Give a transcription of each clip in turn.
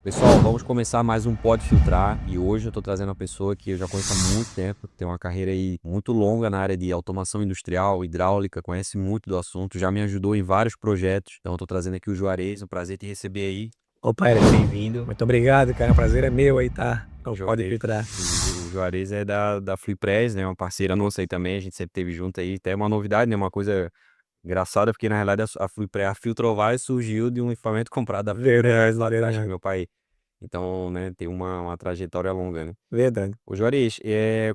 Pessoal, vamos começar mais um Pode Filtrar e hoje eu estou trazendo uma pessoa que eu já conheço há muito tempo, tem uma carreira aí muito longa na área de automação industrial, hidráulica, conhece muito do assunto, já me ajudou em vários projetos. Então eu estou trazendo aqui o Juarez, um prazer te receber aí. Opa, Eric, bem-vindo. Muito obrigado, cara. O prazer é meu aí, tá? Pode Juarez, filtrar. o Juarez é da FreePress, né? Uma parceira nossa aí também, a gente sempre teve junto aí, até uma novidade, né? Uma coisa engraçada, porque na realidade a FreePress, a Filtrovar surgiu de um equipamento comprado da Verdade, FreePress, acho que verdade. meu pai. Então, né, tem uma trajetória longa, né? Verdade. Ô Juarez,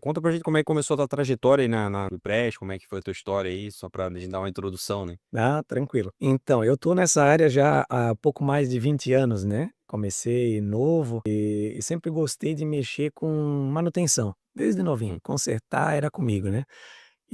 conta pra gente como é que começou a tua trajetória aí na FreePress, como é que foi a tua história aí, só pra gente dar uma introdução, né? Ah, tranquilo. Então, eu tô nessa área já há pouco mais de 20 anos, né? Comecei novo e sempre gostei de mexer com manutenção, desde novinho. Hum. Consertar era comigo, né?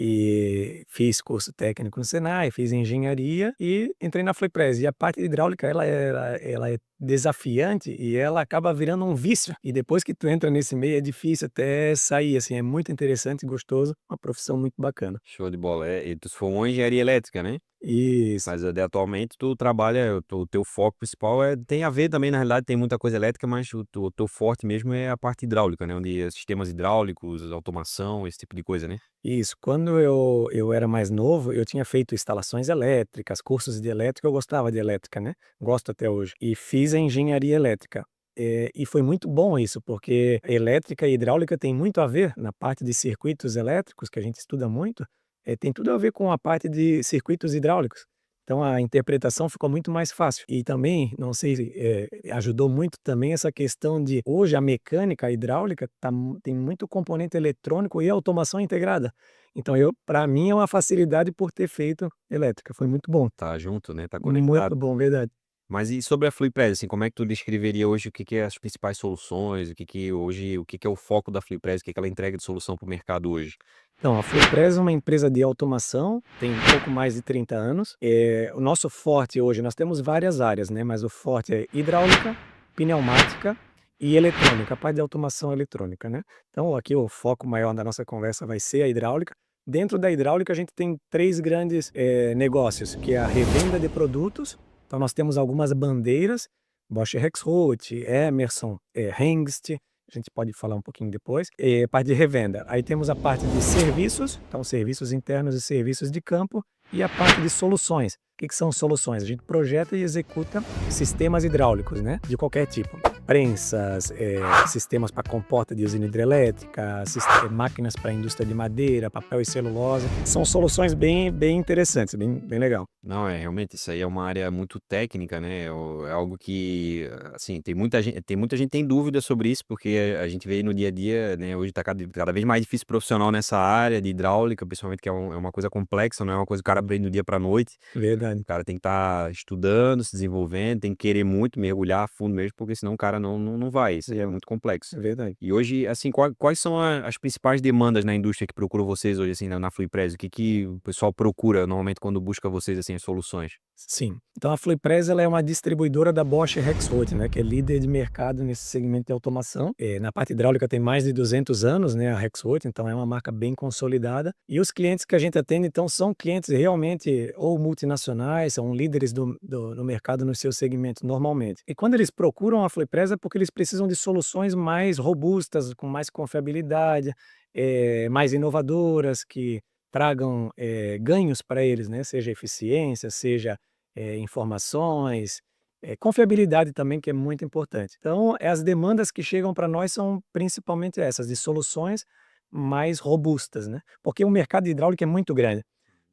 E fiz curso técnico no Senai, fiz engenharia e entrei na Flypress. E a parte de hidráulica, ela é desafiante e ela acaba virando um vício. E depois que tu entra nesse meio, é difícil até sair, assim, é muito interessante e gostoso, uma profissão muito bacana. Show de bola. E tu se formou em engenharia elétrica, né? Isso, Mas atualmente tu trabalha, o teu foco principal tem a ver também, na realidade, tem muita coisa elétrica, mas o teu forte mesmo é a parte hidráulica, né? Onde é sistemas hidráulicos, automação, esse tipo de coisa, né? isso. Quando eu era mais novo, eu tinha feito instalações elétricas, cursos de elétrica, eu gostava de elétrica, né? Gosto até hoje. E fiz a engenharia elétrica. E foi muito bom isso, porque elétrica e hidráulica tem muito a ver na parte de circuitos elétricos, que a gente estuda muito, tem tudo a ver com a parte de circuitos hidráulicos. Então a interpretação ficou muito mais fácil. E também, não sei se ajudou muito também essa questão de hoje a mecânica a hidráulica tem muito componente eletrônico e automação integrada. Então para mim é uma facilidade por ter feito elétrica, foi muito bom. Tá junto, né? Tá conectado. Muito bom, verdade. Mas e sobre a FreePress, assim, como é que tu descreveria hoje o que que é as principais soluções, o que que é o foco da FreePress, o que que ela entrega de solução para o mercado hoje? Então, a Flowpress é uma empresa de automação, tem um pouco mais de 30 anos. O nosso forte hoje, nós temos várias áreas, né? Mas o forte é hidráulica, pneumática e eletrônica, a parte de automação eletrônica, né? Então, aqui o foco maior da nossa conversa vai ser a hidráulica. Dentro da hidráulica, a gente tem três grandes negócios, que é a revenda de produtos. Então, nós temos algumas bandeiras, Bosch Rexroth, Emerson, Hengst, a gente pode falar um pouquinho depois. Parte de revenda. Aí temos a parte de serviços, então serviços internos e serviços de campo, e a parte de soluções. O que que são soluções? A gente projeta e executa sistemas hidráulicos, né? De qualquer tipo. Prensas, sistemas para comporta de usina hidrelétrica, máquinas para indústria de madeira, papel e celulose. São soluções bem interessantes, bem legal. Não, realmente isso aí é uma área muito técnica, né? É algo que, assim, tem muita gente tem dúvida sobre isso, porque a gente vê aí no dia a dia, né? Hoje tá cada vez mais difícil profissional nessa área de hidráulica, principalmente que é uma coisa complexa, não é uma coisa que o cara aprende do dia pra noite. Verdade, O cara tem que estar estudando, se desenvolvendo, tem que querer muito mergulhar a fundo mesmo, porque senão o cara não vai. Isso aí é muito complexo. é verdade. E hoje, assim, quais são as principais demandas na indústria que procuram vocês hoje, assim, na FreePress? O que que o pessoal procura normalmente quando busca vocês, assim, as soluções? Sim. Então a Flypress ela é uma distribuidora da Bosch Rexroth, né, que é líder de mercado nesse segmento de automação. Na parte hidráulica tem mais de 200 anos, né, a Rexroth, então é uma marca bem consolidada. E os clientes que a gente atende, então, são clientes realmente ou multinacionais, são líderes no mercado no seu segmento normalmente. E quando eles procuram a Flypress é porque eles precisam de soluções mais robustas, com mais confiabilidade, mais inovadoras, que tragam ganhos para eles, né, seja eficiência, seja informações, confiabilidade também, que é muito importante. Então, as demandas que chegam para nós são principalmente essas, de soluções mais robustas, né? Porque o mercado de hidráulica é muito grande.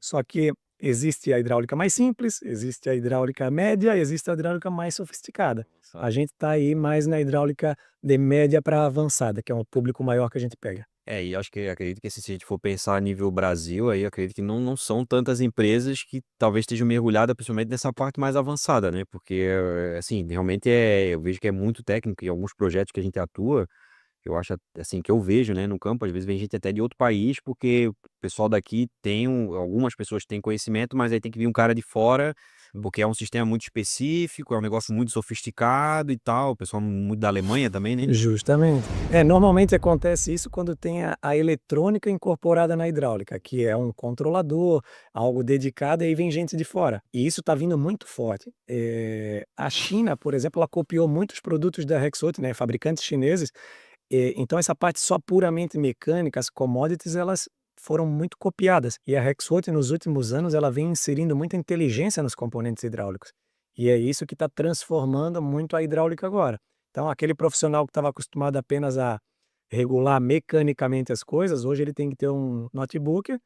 Só que existe a hidráulica mais simples, existe a hidráulica média, existe a hidráulica mais sofisticada. A gente está aí mais na hidráulica de média para avançada, que é um público maior que a gente pega. E acredito que assim, se a gente for pensar a nível Brasil, aí eu acredito que não são tantas empresas que talvez estejam mergulhadas, principalmente nessa parte mais avançada, né? Porque, assim, realmente eu vejo que é muito técnico e alguns projetos que a gente atua, eu acho, assim, que eu vejo, né, no campo, às vezes vem gente até de outro país, porque o pessoal daqui algumas pessoas têm conhecimento, mas aí tem que vir um cara de fora Porque é um sistema muito específico, é um negócio muito sofisticado e tal, o pessoal muito da Alemanha também, né? Justamente. Normalmente acontece isso quando tem a eletrônica incorporada na hidráulica, que é um controlador, algo dedicado, e aí vem gente de fora. E isso está vindo muito forte. A China, por exemplo, ela copiou muitos produtos da Rexroth, né, fabricantes chineses, então essa parte só puramente mecânica, as commodities, elas foram muito copiadas. E a Rexroth, nos últimos anos, ela vem inserindo muita inteligência nos componentes hidráulicos. E é isso que está transformando muito a hidráulica agora. Então, aquele profissional que estava acostumado apenas a regular mecanicamente as coisas, hoje ele tem que ter um notebook,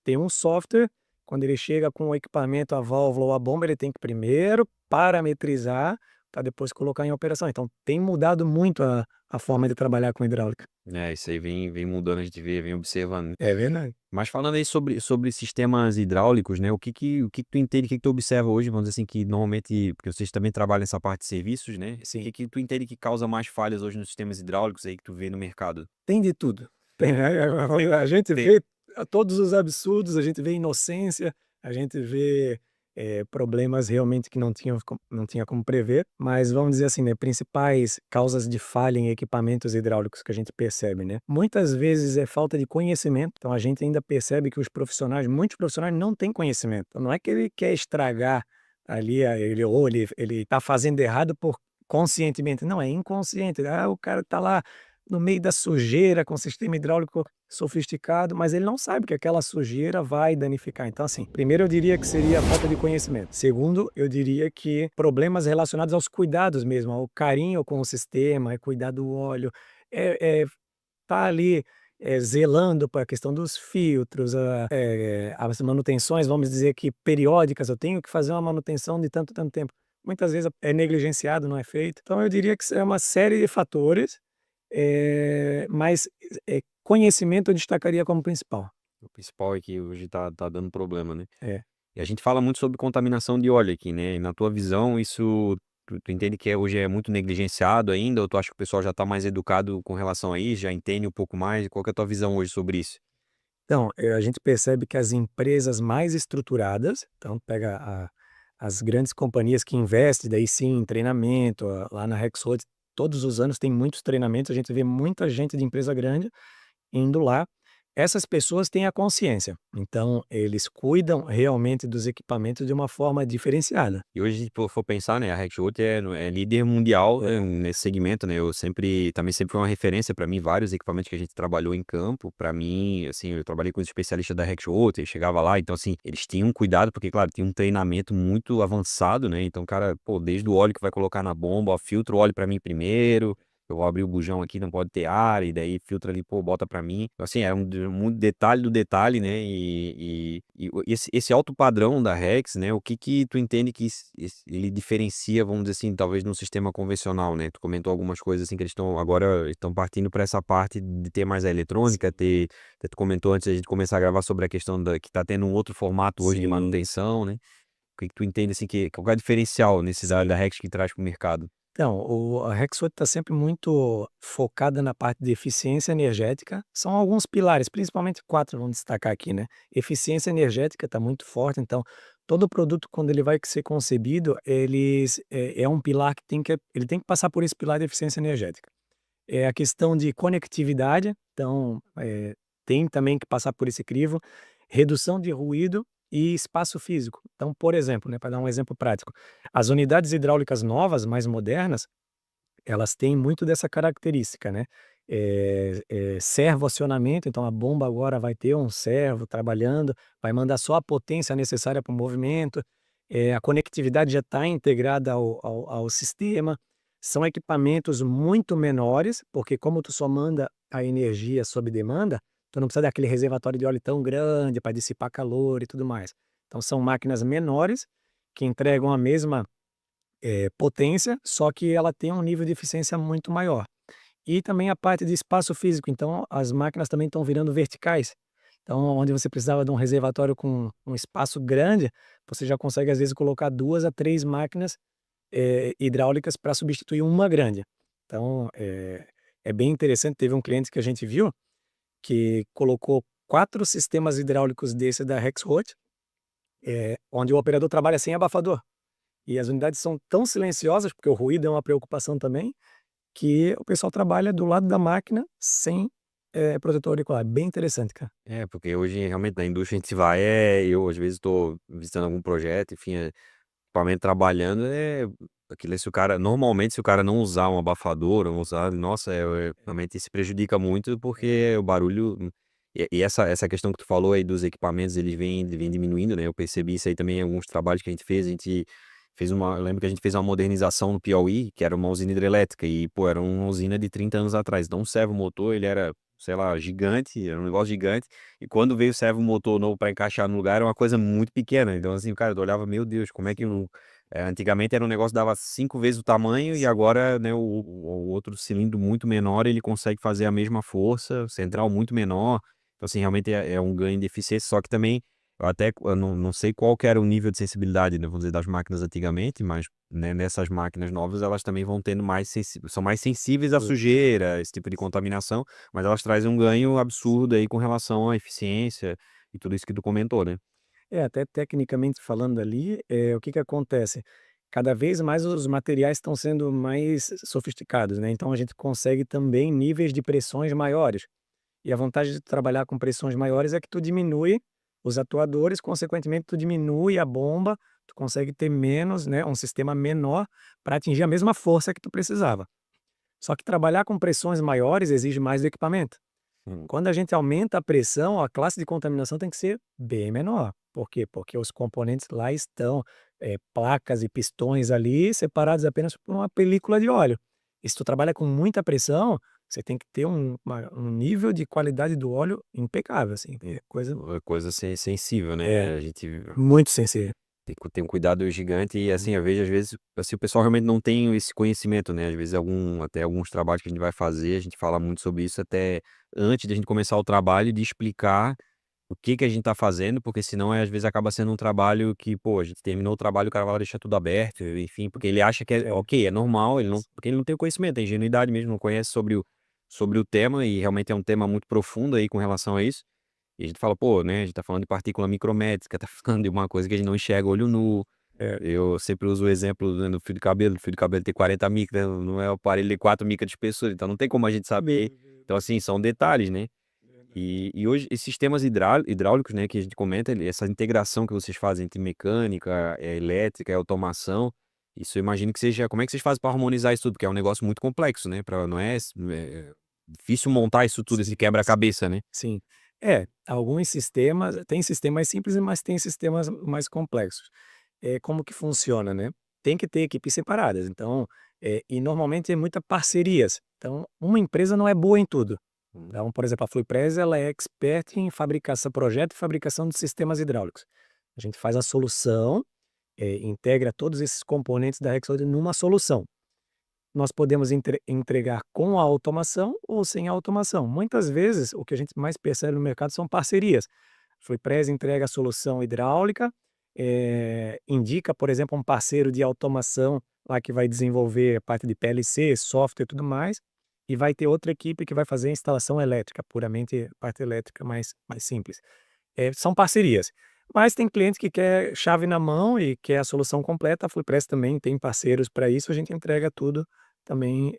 tem um software. Quando ele chega com o equipamento, a válvula ou a bomba, ele tem que primeiro parametrizar para depois colocar em operação. Então, tem mudado muito a forma de trabalhar com hidráulica. Isso aí vem mudando, a gente vem observando, né? É verdade. Mas falando aí sobre sistemas hidráulicos, né? O que que tu entende, o que que tu observa hoje, vamos dizer assim, que normalmente, porque vocês também trabalham nessa parte de serviços, né? O Sim. que que tu entende que causa mais falhas hoje nos sistemas hidráulicos aí que tu vê no mercado? Tem de tudo. A gente Tem. vê todos os absurdos, a gente vê inocência, a gente vê, problemas realmente que não tinha como prever, mas vamos dizer assim, né, principais causas de falha em equipamentos hidráulicos que a gente percebe, né. Muitas vezes é falta de conhecimento, então a gente ainda percebe que muitos profissionais não têm conhecimento. Então não é que ele quer estragar ali, ele tá fazendo errado por conscientemente, não, é inconsciente. O cara tá lá no meio da sujeira, com sistema hidráulico sofisticado, mas ele não sabe que aquela sujeira vai danificar. Então, assim, primeiro eu diria que seria a falta de conhecimento. Segundo, eu diria que problemas relacionados aos cuidados mesmo, ao carinho com o sistema, é cuidar do óleo, tá ali, zelando para a questão dos filtros, as manutenções, vamos dizer que periódicas, eu tenho que fazer uma manutenção de tanto, tanto tempo. Muitas vezes é negligenciado, não é feito. Então eu diria que é uma série de fatores, mas, conhecimento eu destacaria como principal. O principal é que hoje tá dando problema, né? É. E a gente fala muito sobre contaminação de óleo aqui, né? E na tua visão, isso tu entende que hoje é muito negligenciado ainda, ou tu acha que o pessoal já tá mais educado com relação a isso, já entende um pouco mais? Qual que é a tua visão hoje sobre isso? Então, a gente percebe que as empresas mais estruturadas, então pega as grandes companhias que investem, daí sim, em treinamento, lá na Rexroth, todos os anos tem muitos treinamentos, a gente vê muita gente de empresa grande indo lá. Essas pessoas têm a consciência, então eles cuidam realmente dos equipamentos de uma forma diferenciada. E hoje, se for pensar, né, a Rexroth é líder mundial, É. nesse segmento, né? Eu sempre foi uma referência para mim, vários equipamentos que a gente trabalhou em campo, para mim, assim, eu trabalhei com os especialistas da Rexroth, eu chegava lá, então assim, eles tinham cuidado, porque claro, tinha um treinamento muito avançado, né? Então, cara, pô, desde o óleo que vai colocar na bomba, ó, filtra o óleo para mim primeiro. Eu vou abrir o bujão aqui, não pode ter ar, e daí filtra ali, pô, bota pra mim. Então, assim, é muito detalhe do detalhe, né? Esse alto padrão da Rex, né? O que que tu entende que ele diferencia, vamos dizer assim, talvez num sistema convencional, né? Tu comentou algumas coisas assim que eles estão partindo para essa parte de ter mais a eletrônica, tu comentou antes da gente começar a gravar sobre a questão que tá tendo um outro formato hoje de Sim, manutenção, né? O que que tu entende assim qual que é o diferencial nesse da sim. Rex que traz pro mercado? Então, a Rexroth está sempre muito focada na parte de eficiência energética. São alguns pilares, principalmente 4, vamos destacar aqui, né. Eficiência energética está muito forte, então todo produto quando ele vai ser concebido, é um pilar que ele tem que passar por esse pilar de eficiência energética. É a questão de conectividade, então, tem também que passar por esse crivo, redução de ruído e espaço físico. Então, por exemplo, né, para dar um exemplo prático, as unidades hidráulicas novas, mais modernas, elas têm muito dessa característica, né, servo-acionamento, então a bomba agora vai ter um servo trabalhando, vai mandar só a potência necessária para o movimento, a conectividade já está integrada ao sistema. São equipamentos muito menores, porque como tu só manda a energia sob demanda, tu não precisa daquele reservatório de óleo tão grande para dissipar calor e tudo mais. Então são máquinas menores, que entregam a mesma potência, só que ela tem um nível de eficiência muito maior. E também a parte de espaço físico, então as máquinas também estão virando verticais. Então, onde você precisava de um reservatório com um espaço grande, você já consegue às vezes colocar 2 a 3 máquinas, hidráulicas para substituir uma grande. Então, é bem interessante, teve um cliente que a gente viu, que colocou 4 sistemas hidráulicos desse da Rexroth, onde o operador trabalha sem abafador. E as unidades são tão silenciosas, porque o ruído é uma preocupação também, que o pessoal trabalha do lado da máquina sem, protetor auricular. Bem interessante, cara. É, porque hoje realmente na indústria a gente vai, eu às vezes estou visitando algum projeto, enfim, equipamento trabalhando, aquilo se o cara normalmente se o cara não usar um abafador, não usar, nossa, realmente se prejudica muito, porque o barulho e essa questão que tu falou aí dos equipamentos, eles vêm diminuindo, né, eu percebi isso aí também em alguns trabalhos que a gente fez eu lembro que a gente fez uma modernização no Piauí, que era uma usina hidrelétrica e, pô, era uma usina de 30 anos atrás, então o servomotor ele era, sei lá, gigante, era um negócio gigante, e quando veio o servomotor novo para encaixar no lugar, era uma coisa muito pequena. Então, assim, cara, eu olhava, meu Deus, como é que antigamente era um negócio que dava 5 vezes o tamanho e agora, né, o outro cilindro muito menor, ele consegue fazer a mesma força, central muito menor. Então, assim, realmente é um ganho de eficiência, só que também eu não sei qual que era o nível de sensibilidade, né, vamos dizer, das máquinas antigamente, mas, né, nessas máquinas novas elas também vão tendo são mais sensíveis à sujeira, esse tipo de contaminação, mas elas trazem um ganho absurdo aí com relação à eficiência e tudo isso que tu comentou, né. Até tecnicamente falando ali, o que que acontece? Cada vez mais os materiais estão sendo mais sofisticados, né, então a gente consegue também níveis de pressões maiores. E a vantagem de trabalhar com pressões maiores é que tu diminui os atuadores, consequentemente tu diminui a bomba, tu consegue ter menos, né, um sistema menor para atingir a mesma força que tu precisava. Só que trabalhar com pressões maiores exige mais do equipamento. Hum. Quando a gente aumenta a pressão, a classe de contaminação tem que ser bem menor. Por quê? Porque os componentes lá estão, placas e pistões ali separados apenas por uma película de óleo. E se tu trabalha com muita pressão, você tem que ter um nível de qualidade do óleo impecável, assim, é coisa Coisa sensível, né, é, a gente muito sensível. tem um cuidado gigante e, assim, eu vejo às vezes, assim, o pessoal realmente não tem esse conhecimento, né, às vezes até alguns trabalhos que a gente vai fazer, a gente fala muito sobre isso até antes de a gente começar o trabalho, de explicar o que que a gente tá fazendo, porque senão, às vezes acaba sendo um trabalho que, pô, a gente terminou o trabalho, o cara vai lá deixar tudo aberto, enfim, porque ele acha que é É, ok, é normal, ele não porque ele não tem o conhecimento, é ingenuidade mesmo, não conhece sobre o tema e realmente é um tema muito profundo aí com relação a isso. E a gente fala: "Pô, né, a gente tá falando de partícula micrométrica, tá falando de uma coisa que a gente não enxerga olho nu". é, Eu sempre uso o exemplo, né, do o fio de cabelo tem 40 micras, não é o aparelho de 4 micras de espessura, então não tem como a gente saber. Então, assim, são detalhes, né. E hoje esses sistemas hidráulicos, né, que a gente comenta, essa integração que vocês fazem entre mecânica, elétrica e automação, isso eu imagino que seja como é que vocês fazem para harmonizar isso tudo? Porque é um negócio muito complexo, né, não é difícil montar isso tudo, esse sim, quebra-cabeça, né. sim. Alguns sistemas tem sistemas simples, mas tem sistemas mais complexos. Como que funciona, né? Tem que ter equipes separadas, então, e normalmente é muita parcerias. Então, uma empresa não é boa em tudo. Então, por exemplo, a Fluipress ela é expert em fabricação projeto e fabricação de sistemas hidráulicos. A gente faz a solução, integra todos esses componentes da Rexroth numa solução. Nós podemos entregar com a automação ou sem a automação. Muitas vezes, o que a gente mais percebe no mercado são parcerias. Fluipress entrega a solução hidráulica, indica, por exemplo, um parceiro de automação lá que vai desenvolver a parte de PLC, software e tudo mais, e vai ter outra equipe que vai fazer a instalação elétrica, puramente parte elétrica mais simples. São parcerias. Mas tem cliente que quer chave na mão e quer a solução completa, a Fluipress também tem parceiros para isso, a gente entrega tudo também,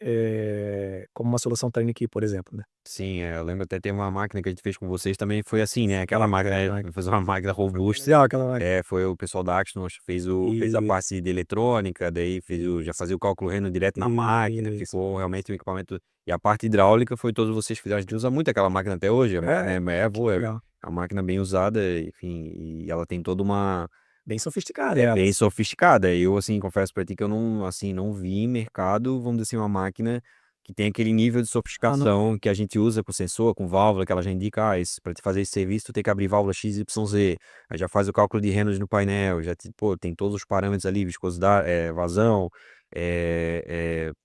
como uma solução turnkey, por exemplo, né. Sim, eu lembro até teve uma máquina que a gente fez com vocês também foi assim, né, aquela máquina, Aquela máquina fazer uma máquina robusta, legal aquela máquina. foi o pessoal da Axon fez a Isso, parte de eletrônica, daí já fazia o cálculo Reno direto na máquina, isso. ficou realmente um equipamento e a parte hidráulica foi todos vocês que fizeram, a gente usa muito aquela máquina até hoje, É, é que boa, é legal. uma máquina bem usada, enfim, e ela tem toda uma Bem sofisticada é ela. bem sofisticada. Eu, assim, confesso pra ti que eu não, assim, não vi em mercado, vamos dizer assim, uma máquina que tem aquele nível de Ah, não tem. sofisticação que a gente usa com sensor, com válvula, que ela já indica, pra te fazer esse serviço, tu tem que abrir válvula XYZ. Aí já faz o cálculo de Reynolds no painel, pô, tem todos os parâmetros ali, viscosidade, vazão,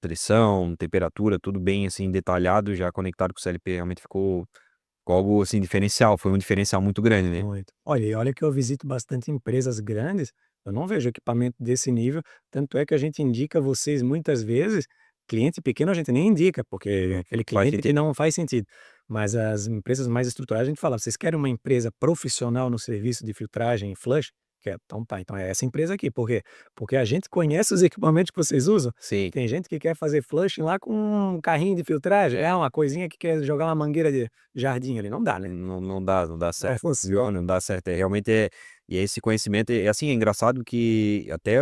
pressão, temperatura, tudo bem, assim, detalhado, já conectado com o CLP, realmente ficou algo, assim, diferencial, foi um diferencial muito grande, né. Muito. Olha que eu visito bastante empresas grandes, eu não vejo equipamento desse nível, tanto é que a gente indica vocês muitas vezes, cliente pequeno a gente nem indica, porque é aquele Faz cliente que sentido. não faz sentido. Mas as empresas mais estruturadas a gente fala: "Vocês querem uma empresa profissional no serviço de filtragem e flush? Quero. Então tá, então é essa empresa aqui, por quê? Porque a gente conhece os equipamentos que vocês usam. Sim. Tem gente que quer fazer flushing lá com um carrinho de filtragem, é uma coisinha que quer jogar uma mangueira de jardim ali, não dá, né, Não dá não certo, viu, funciona. não dá certo, realmente e esse conhecimento assim, é engraçado que até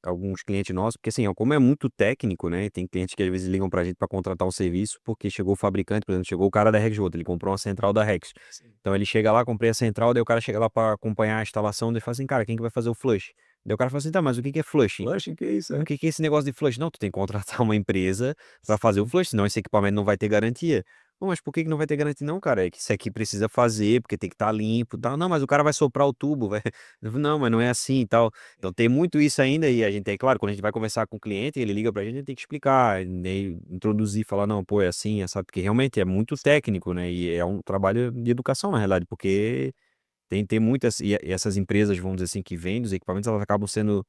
alguns clientes nossos porque assim, como é muito técnico, né, tem clientes que às vezes ligam pra gente pra contratar um serviço, porque chegou o fabricante, por exemplo, chegou o cara da Rexroth, ele comprou uma central da Rex. Sim. Então ele chega lá, comprei a central, daí o cara chega lá pra acompanhar a instalação, daí fala assim: "Cara, quem que vai fazer o flush?" Daí o cara fala assim: "Tá, mas o que que é flushing?" Flushing, que isso, "O é. que que é esse negócio de flush?" "Não, tu tem que contratar uma empresa pra fazer o flush, senão esse equipamento não vai ter garantia." "Pô, mas por que que não vai ter garantia?" "Não, cara, é que isso aqui precisa fazer, porque tem que estar limpo, tal." "Não, mas o cara vai soprar o tubo, vai." "Não, mas não é assim e tal." Então tem muito isso ainda e a gente tem claro, quando a gente vai conversar com o cliente, ele liga pra gente, a gente tem que explicar, né, introduzir, falar: "Não, pô, é assim, sabe?" Porque realmente é muito técnico, né, e é um trabalho de educação na realidade, porque tem muitas e essas empresas, vamos dizer assim, que vendem os equipamentos, elas acabam sendo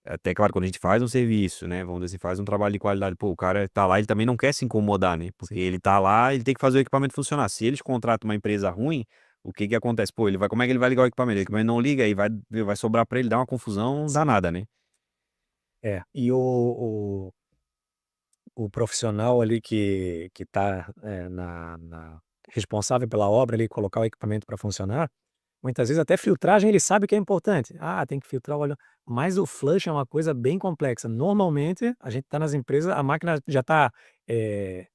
até claro, quando a gente faz um serviço, né, vamos dizer assim, faz um trabalho de qualidade, pô, o cara tá lá, ele também não quer se incomodar, né, porque Sim. ele tá lá, ele tem que fazer o equipamento funcionar. Se eles contratam uma empresa ruim, o que que acontece? Pô, ele vai como é que ele vai ligar o equipamento? O equipamento não liga, aí vai sobrar pra ele, dar uma confusão Sim. danada, né. É, e o profissional ali que tá, na responsável pela obra ali, colocar o equipamento para funcionar, muitas vezes até filtragem ele sabe que é importante. Ah, tem que filtrar o óleo, mas o flush é uma coisa bem complexa. Normalmente, a gente está nas empresas, a máquina já está,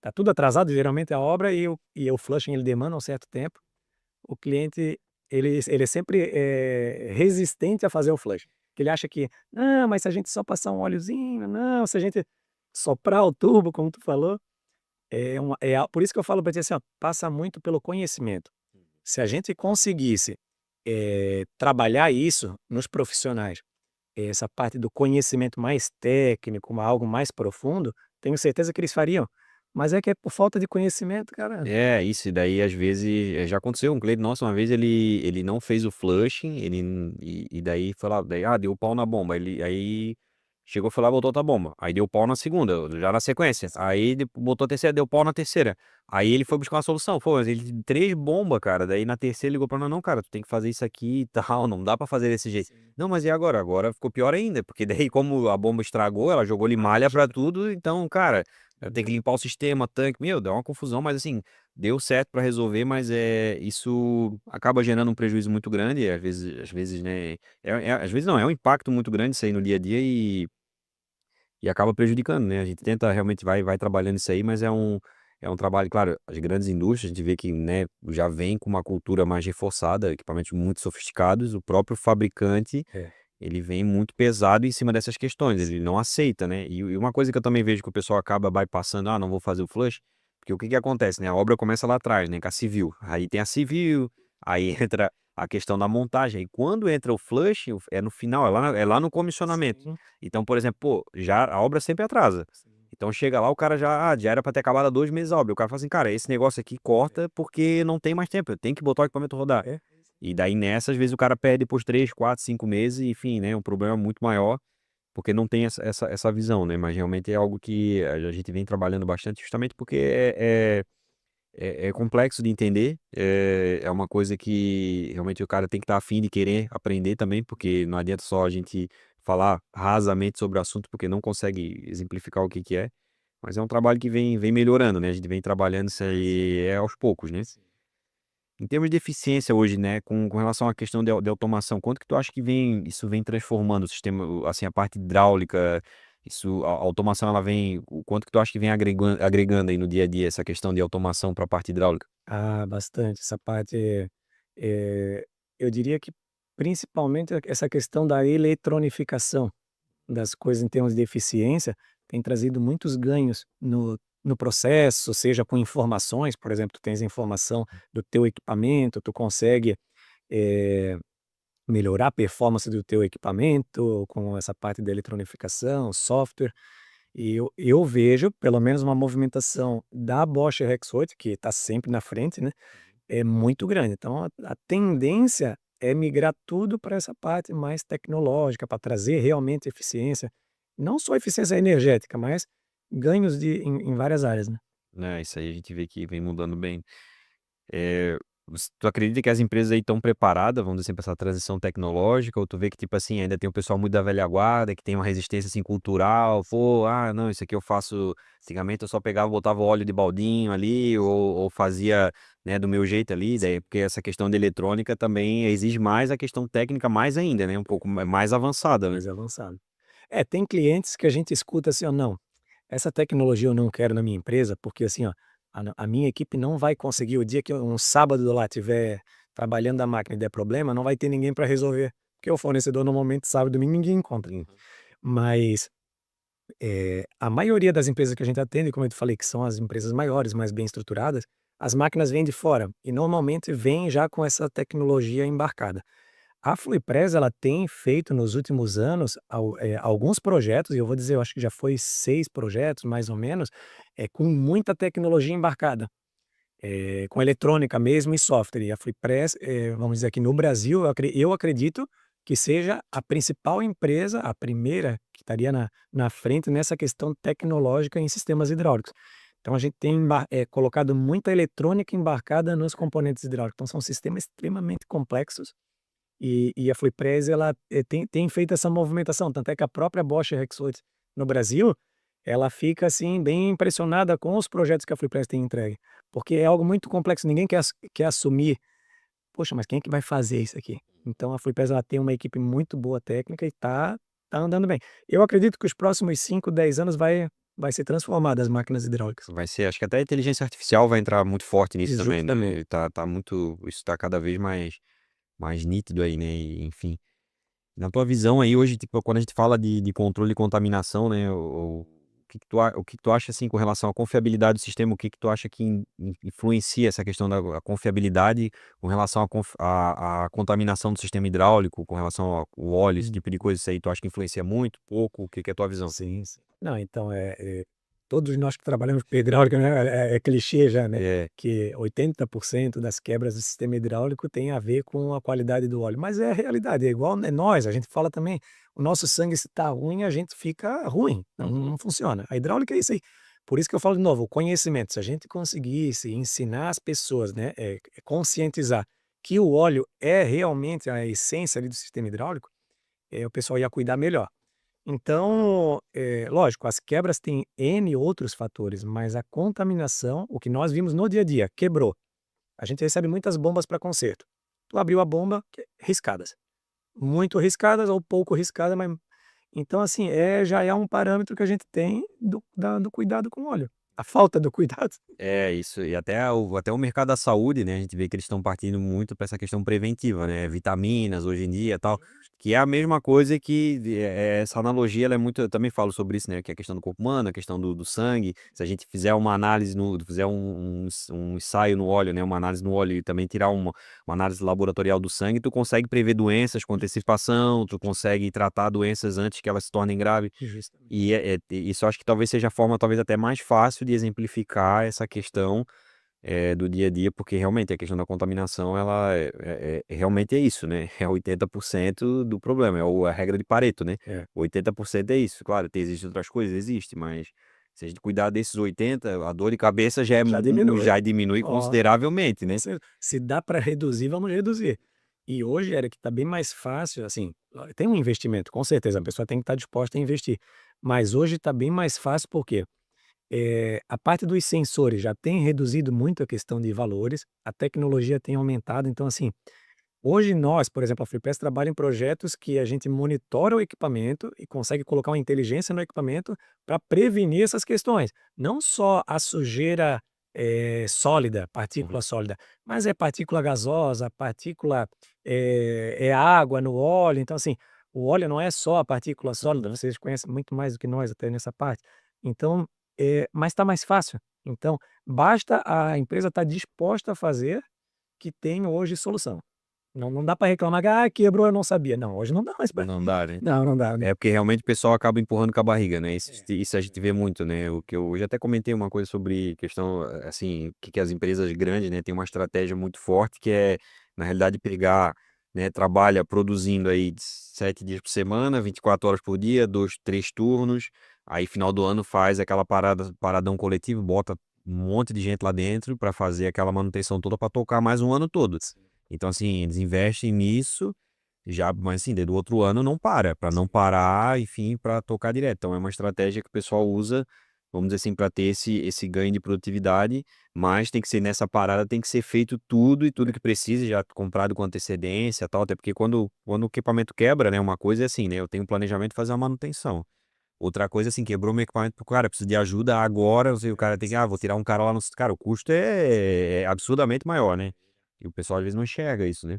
tá tudo atrasado, geralmente a obra e o flushing ele demanda um certo tempo. O cliente, ele é sempre, resistente a fazer o flush, que ele acha que: "Não, mas se a gente só passar um óleozinho, não, se a gente soprar o tubo", como tu falou, por isso que eu falo pra ti assim, ó, passa muito pelo conhecimento. Se a gente conseguisse, trabalhar isso nos profissionais, essa parte do conhecimento mais técnico, algo mais profundo, tenho certeza que eles fariam. Mas é que é por falta de conhecimento, cara. É, isso, e daí às vezes já aconteceu, um cliente nosso uma vez ele não fez o flushing, e daí foi lá, daí, deu pau na bomba, ele aí chegou, foi lá, botou outra bomba, aí deu pau na segunda, já na sequência, aí botou a terceira, deu pau na terceira, aí ele foi buscar uma solução, pô, mas ele 3 bombas, cara, daí na terceira ele ligou pra nós: "Não, cara, tu tem que fazer isso aqui e tal, não dá pra fazer desse jeito." Sim. "Não, mas e agora?" "Agora ficou pior ainda, porque daí como a bomba estragou, ela jogou limalha pra tudo, então, cara, tem que limpar o sistema, tanque." Meu, deu uma confusão, mas assim, deu certo pra resolver, mas, isso acaba gerando um prejuízo muito grande, e às vezes, né, às vezes não, é um impacto muito grande isso aí no dia a dia e acaba prejudicando, né. A gente tenta realmente vai trabalhando isso aí, mas é um trabalho claro, as grandes indústrias, a gente vê que, né, já vem com uma cultura mais reforçada, equipamentos muito sofisticados, o próprio fabricante, É. ele vem muito pesado em cima dessas questões, ele não aceita, né. E uma coisa que eu também vejo que o pessoal acaba bypassando: "Ah, não vou fazer o flush", porque o que que acontece, né, a obra começa lá atrás, né, com a civil, aí tem a civil, aí entra a questão da montagem, aí quando entra o flush, é no final, é lá no comissionamento. Sim, Então, por exemplo, pô, já a obra sempre atrasa. sim. Então chega lá, o cara já era pra ter acabado há 2 meses a obra, o cara fala assim: "Cara, esse negócio aqui corta, porque não tem mais tempo, eu tenho que botar o equipamento rodar." É. E daí nessa, às vezes o cara perde depois 3, 4, 5 meses, e enfim, né, um problema muito maior, porque não tem essa visão, né, mas realmente é algo que a gente vem trabalhando bastante, justamente porque é complexo de entender, é uma coisa que realmente o cara tem que estar afim de querer aprender também, porque não adianta só a gente falar rasamente sobre o assunto, porque não consegue exemplificar o que que é, mas é um trabalho que vem melhorando, né, a gente vem trabalhando isso aí, aos poucos, né. Sim. Em termos de eficiência hoje, né, com relação à questão de automação, quanto que tu acha que isso vem transformando o sistema, assim, a parte hidráulica, a automação ela vem o quanto que tu acha que vem agregando aí no dia a dia essa questão de automação para a parte hidráulica? Ah, bastante. Essa parte, eu diria que principalmente essa questão da eletronificação das coisas em termos de eficiência, tem trazido muitos ganhos no processo, seja com informações, por exemplo, tu tens informação do teu equipamento, tu consegue, eh, melhorar a performance do teu equipamento com essa parte da eletronificação, software. E eu vejo pelo menos uma movimentação da Bosch Rexroth, que está sempre na frente, né, é muito grande. Então a tendência é migrar tudo para essa parte mais tecnológica, para trazer realmente eficiência, não só eficiência energética, mas ganhos em várias áreas, né. Né, isso aí a gente vê que vem mudando bem. Tu acredita que as empresas aí estão preparadas, vamos dizer assim, para essa transição tecnológica? Ou tu vê que, tipo assim, ainda tem o pessoal muito da velha guarda, que tem uma resistência, assim, cultural? Pô, não, isso aqui eu faço... Antigamente eu só pegava, botava o óleo de baldinho ali, ou fazia, né, do meu jeito ali, daí, porque essa questão de eletrônica também exige mais a questão técnica mais ainda, né? Um pouco mais avançada, né? Mais avançado. Tem clientes que a gente escuta assim: "Ó, não, essa tecnologia eu não quero na minha empresa, porque assim, ó, a minha equipe não vai conseguir o dia que um sábado lá tiver trabalhando a máquina e der problema, não vai ter ninguém para resolver, porque o fornecedor normalmente sábado e domingo ninguém encontra". Uhum. Mas, a maioria das empresas que a gente atende, como eu te falei, que são as empresas maiores, mais bem estruturadas, as máquinas vêm de fora e normalmente vêm já com essa tecnologia embarcada. A Fluipress, ela tem feito nos últimos anos alguns projetos, e eu vou dizer, eu acho que já foi 6 projetos, mais ou menos, com muita tecnologia embarcada, com eletrônica mesmo e software. E a Fluipress, vamos dizer aqui no Brasil, eu acredito que seja a principal empresa, a primeira que estaria na frente nessa questão tecnológica em sistemas hidráulicos. Então a gente tem colocado muita eletrônica embarcada nos componentes hidráulicos, então são sistemas extremamente complexos e a Fluipress ela, tem feito essa movimentação, tanto é que a própria Bosch Rexroth no Brasil, ela fica, assim, bem impressionada com os projetos que a Fluipress tem entregue, porque é algo muito complexo, ninguém quer assumir: "Poxa, mas quem é que vai fazer isso aqui?". Então a Fluipress ela tem uma equipe muito boa técnica e tá andando bem. Eu acredito que os próximos 5, 10 anos vai ser transformada as máquinas hidráulicas. Vai ser, acho que até a inteligência artificial vai entrar muito forte nisso também, Justamente. né? Tá muito, isso tá cada vez mais nítido aí, né? E, enfim. Na tua visão aí hoje, tipo, quando a gente fala de controle de contaminação, né, o que que tu acha, assim, com relação à confiabilidade do sistema, o que que tu acha que influencia essa questão da a confiabilidade com relação à contaminação do sistema hidráulico, com relação ao óleo, esse Hum. tipo de coisa, isso aí tu acha que influencia muito, pouco? O que que é a tua visão? Sim, sim. Não, então, todos nós que trabalhamos com hidráulica, né, é clichê já, né, É, que 80% das quebras do sistema hidráulico tem a ver com a qualidade do óleo, mas é a realidade, é igual, né, nós, a gente fala também, o nosso sangue se tá ruim, a gente fica ruim, não funciona. A hidráulica é isso aí. Por isso que eu falo de novo, o conhecimento, se a gente conseguisse ensinar as pessoas, né, conscientizar que o óleo é realmente a essência ali do sistema hidráulico, o pessoal ia cuidar melhor. Então, lógico, as quebras têm N outros fatores, mas a contaminação, o que nós vimos no dia a dia, quebrou. A gente recebe muitas bombas para conserto. Tu abriu a bomba, riscadas. Muito riscadas ou pouco riscadas, mas então assim, já é um parâmetro que a gente tem do cuidado com o óleo. A falta do cuidado. isso, e até o mercado da saúde, né, a gente vê que eles estão partindo muito para essa questão preventiva, né, vitaminas hoje em dia, e tal, que é a mesma coisa que, essa analogia ela é muito, eu também falo sobre isso, né, que é a questão do corpo humano, a questão do sangue, se a gente fizer uma análise fizer um ensaio no óleo, né, uma análise no óleo e também tirar uma análise laboratorial do sangue, tu consegue prever doenças com antecipação, tu consegue tratar doenças antes que elas se tornem graves. Justamente. E isso eu acho que talvez seja a forma talvez até mais fácil de exemplificar essa questão, do dia a dia, porque realmente a questão da contaminação ela realmente é isso, né, é 80% do problema, a regra de Pareto, né, É, 80% é isso. Claro, existem outras coisas, existe, mas se a gente cuidar desses 80, a dor de cabeça já diminui. já diminui Ó, consideravelmente, com né. cer se dá para reduzir, vamos reduzir. E hoje era que está bem mais fácil, assim, tem um investimento, com certeza, a pessoa tem que estar disposta a investir. Mas hoje está bem mais fácil, porque a parte dos sensores já tem reduzido muito a questão de valores, a tecnologia tem aumentado, então assim, hoje nós, por exemplo, a Freepass trabalha em projetos que a gente monitora o equipamento e consegue colocar uma inteligência no equipamento para prevenir essas questões. Não só a sujeira, sólida, Uhum. partícula sólida, mas é partícula gasosa, partícula, é água no óleo. Então, assim, o óleo não é só a partícula sólida, vocês conhecem muito mais do que nós até nessa parte. Então, mas está mais fácil. Então, basta a empresa estar disposta a fazer, que tem hoje solução. Não dá para reclamar que: "Ah, quebrou, eu não sabia". Não, hoje não dá mais pra Não dá, né. não dá, né. É porque realmente o pessoal acaba empurrando com a barriga, né, É. isso a gente vê muito, né, o que eu já até comentei uma coisa sobre questão, assim, que as empresas grandes, né, têm uma estratégia muito forte que é, na realidade, pegar, né, trabalha produzindo aí 7 dias por semana, 24 horas por dia, 2, 3 turnos, aí final do ano faz aquela paradão coletivo, bota um monte de gente lá dentro para fazer aquela manutenção toda para tocar mais um ano todo. Sim, Então, assim, eles investem nisso, já, mas assim, desde o outro ano não para não sim. parar, enfim, para tocar direto. Então é uma estratégia que o pessoal usa, vamos dizer assim, para ter esse ganho de produtividade, mas tem que ser nessa parada, tem que ser feito tudo e tudo que precisa, já comprado com antecedência, tal, até porque quando o equipamento quebra, né, uma coisa é assim, né, eu tenho um planejamento de fazer uma manutenção. Outra coisa, assim, quebrou meu equipamento pro cara, preciso de ajuda agora, não sei, o cara tem que, vou tirar um cara lá no, cara, o custo é absurdamente maior, né? E o pessoal às vezes não enxerga isso, né?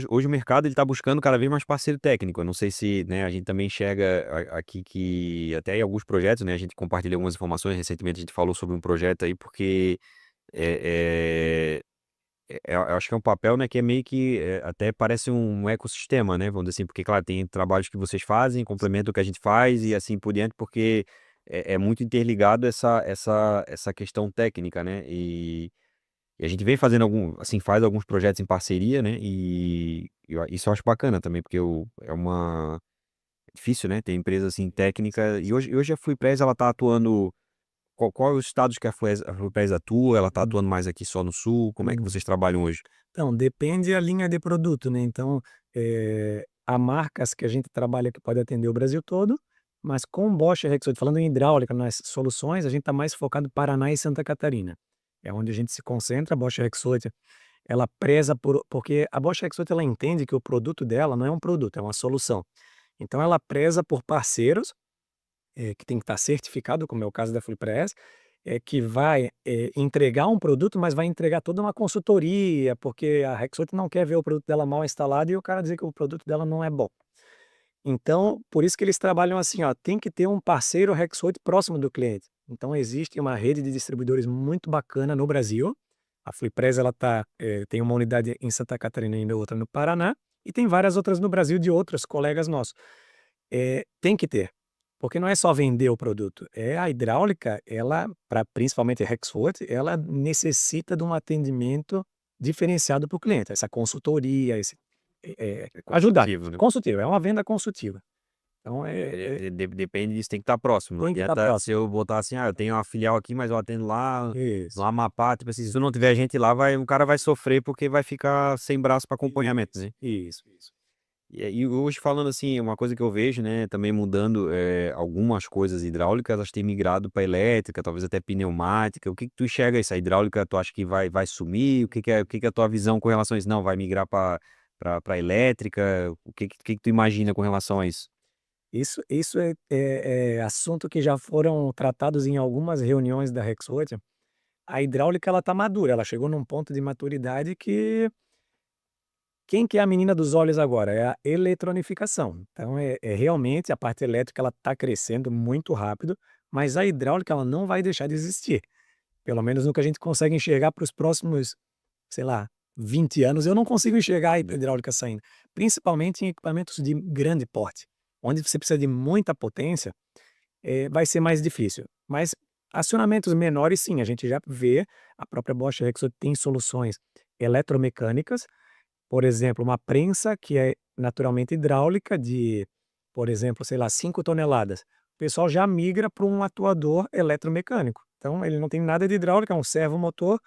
Hoje o mercado ele tá buscando cada vez mais parceiro técnico. Eu não sei se, né, a gente também enxerga aqui que até em alguns projetos, né, a gente compartilhou algumas informações, recentemente a gente falou sobre um projeto aí, porque é, eu acho que é um papel, né, que é meio que até parece um ecossistema, né, vamos dizer assim, porque, claro, tem trabalhos que vocês fazem, complementa o que a gente faz e assim por diante, porque é muito interligado essa questão técnica, né, e a gente vem fazendo assim, faz alguns projetos em parceria, né, e isso eu acho bacana também, porque é uma, é difícil, né, ter empresa assim técnica, e hoje a FluiPress, ela tá atuando, qual é os estados que a FluiPress atua, ela tá Hum, atuando mais aqui só no sul, como é que hum. vocês trabalham hoje? Então, depende a linha de produto, né, então, há marcas que a gente trabalha que pode atender o Brasil todo, mas com Bosch e Rexroth, falando em hidráulica, nas soluções, a gente está mais focado em Paraná e Santa Catarina. É onde a gente se concentra, a Bosch e Rexroth, ela preza porque a Bosch e Rexroth, ela entende que o produto dela não é um produto, é uma solução. Então ela preza por parceiros, que tem que estar certificado, como é o caso da FreePress, que vai, entregar um produto, mas vai entregar toda uma consultoria, porque a Rexroth não quer ver o produto dela mal instalado e o cara dizer que o produto dela não é bom. Então, por isso que eles trabalham assim, ó, tem que ter um parceiro Rexroth próximo do cliente. Então existe uma rede de distribuidores muito bacana no Brasil. A FreePress, ela tem uma unidade em Santa Catarina e ainda outra no Paraná, e tem várias outras no Brasil de outros colegas nossos. Tem que ter, porque não é só vender o produto, a hidráulica, ela, para principalmente a Rexroth, ela necessita de um atendimento diferenciado para o cliente, essa consultoria, É ajudar, consultivo, né? consultivo, é uma venda consultiva. Então Depende disso, tem que estar próximo. Não tem que estar adianta se próximo. eu botar assim, eu tenho uma filial aqui, mas eu atendo lá no Isso, Amapá, tipo assim, se não tiver gente lá, o cara vai sofrer porque vai ficar sem braço para acompanhamento, isso, né? isso. E hoje falando assim, uma coisa que eu vejo, né, também mudando algumas coisas hidráulicas, elas têm migrado para elétrica, talvez até pneumática. O que que tu enxerga isso? A hidráulica, tu acha que vai sumir? O que que é a tua visão com relação a isso? Não, vai migrar para elétrica? O que que tu imagina com relação a isso? Isso é assunto que já foram tratados em algumas reuniões da Rexroth. A hidráulica, ela está madura, ela chegou num ponto de maturidade que quem que é a menina dos olhos agora? É a eletronificação. Então realmente a parte elétrica, ela está crescendo muito rápido, mas a hidráulica, ela não vai deixar de existir. Pelo menos no que a gente consegue enxergar para os próximos, sei lá, 20 anos, eu não consigo enxergar a hidráulica saindo, principalmente em equipamentos de grande porte, onde você precisa de muita potência, vai ser mais difícil. Mas acionamentos menores, sim, a gente já vê, a própria Bosch Rexroth tem soluções eletromecânicas, por exemplo, uma prensa que é naturalmente hidráulica de, por exemplo, sei lá, 5 toneladas. O pessoal já migra para um atuador eletromecânico. Então ele não tem nada de hidráulica, é um servomotor,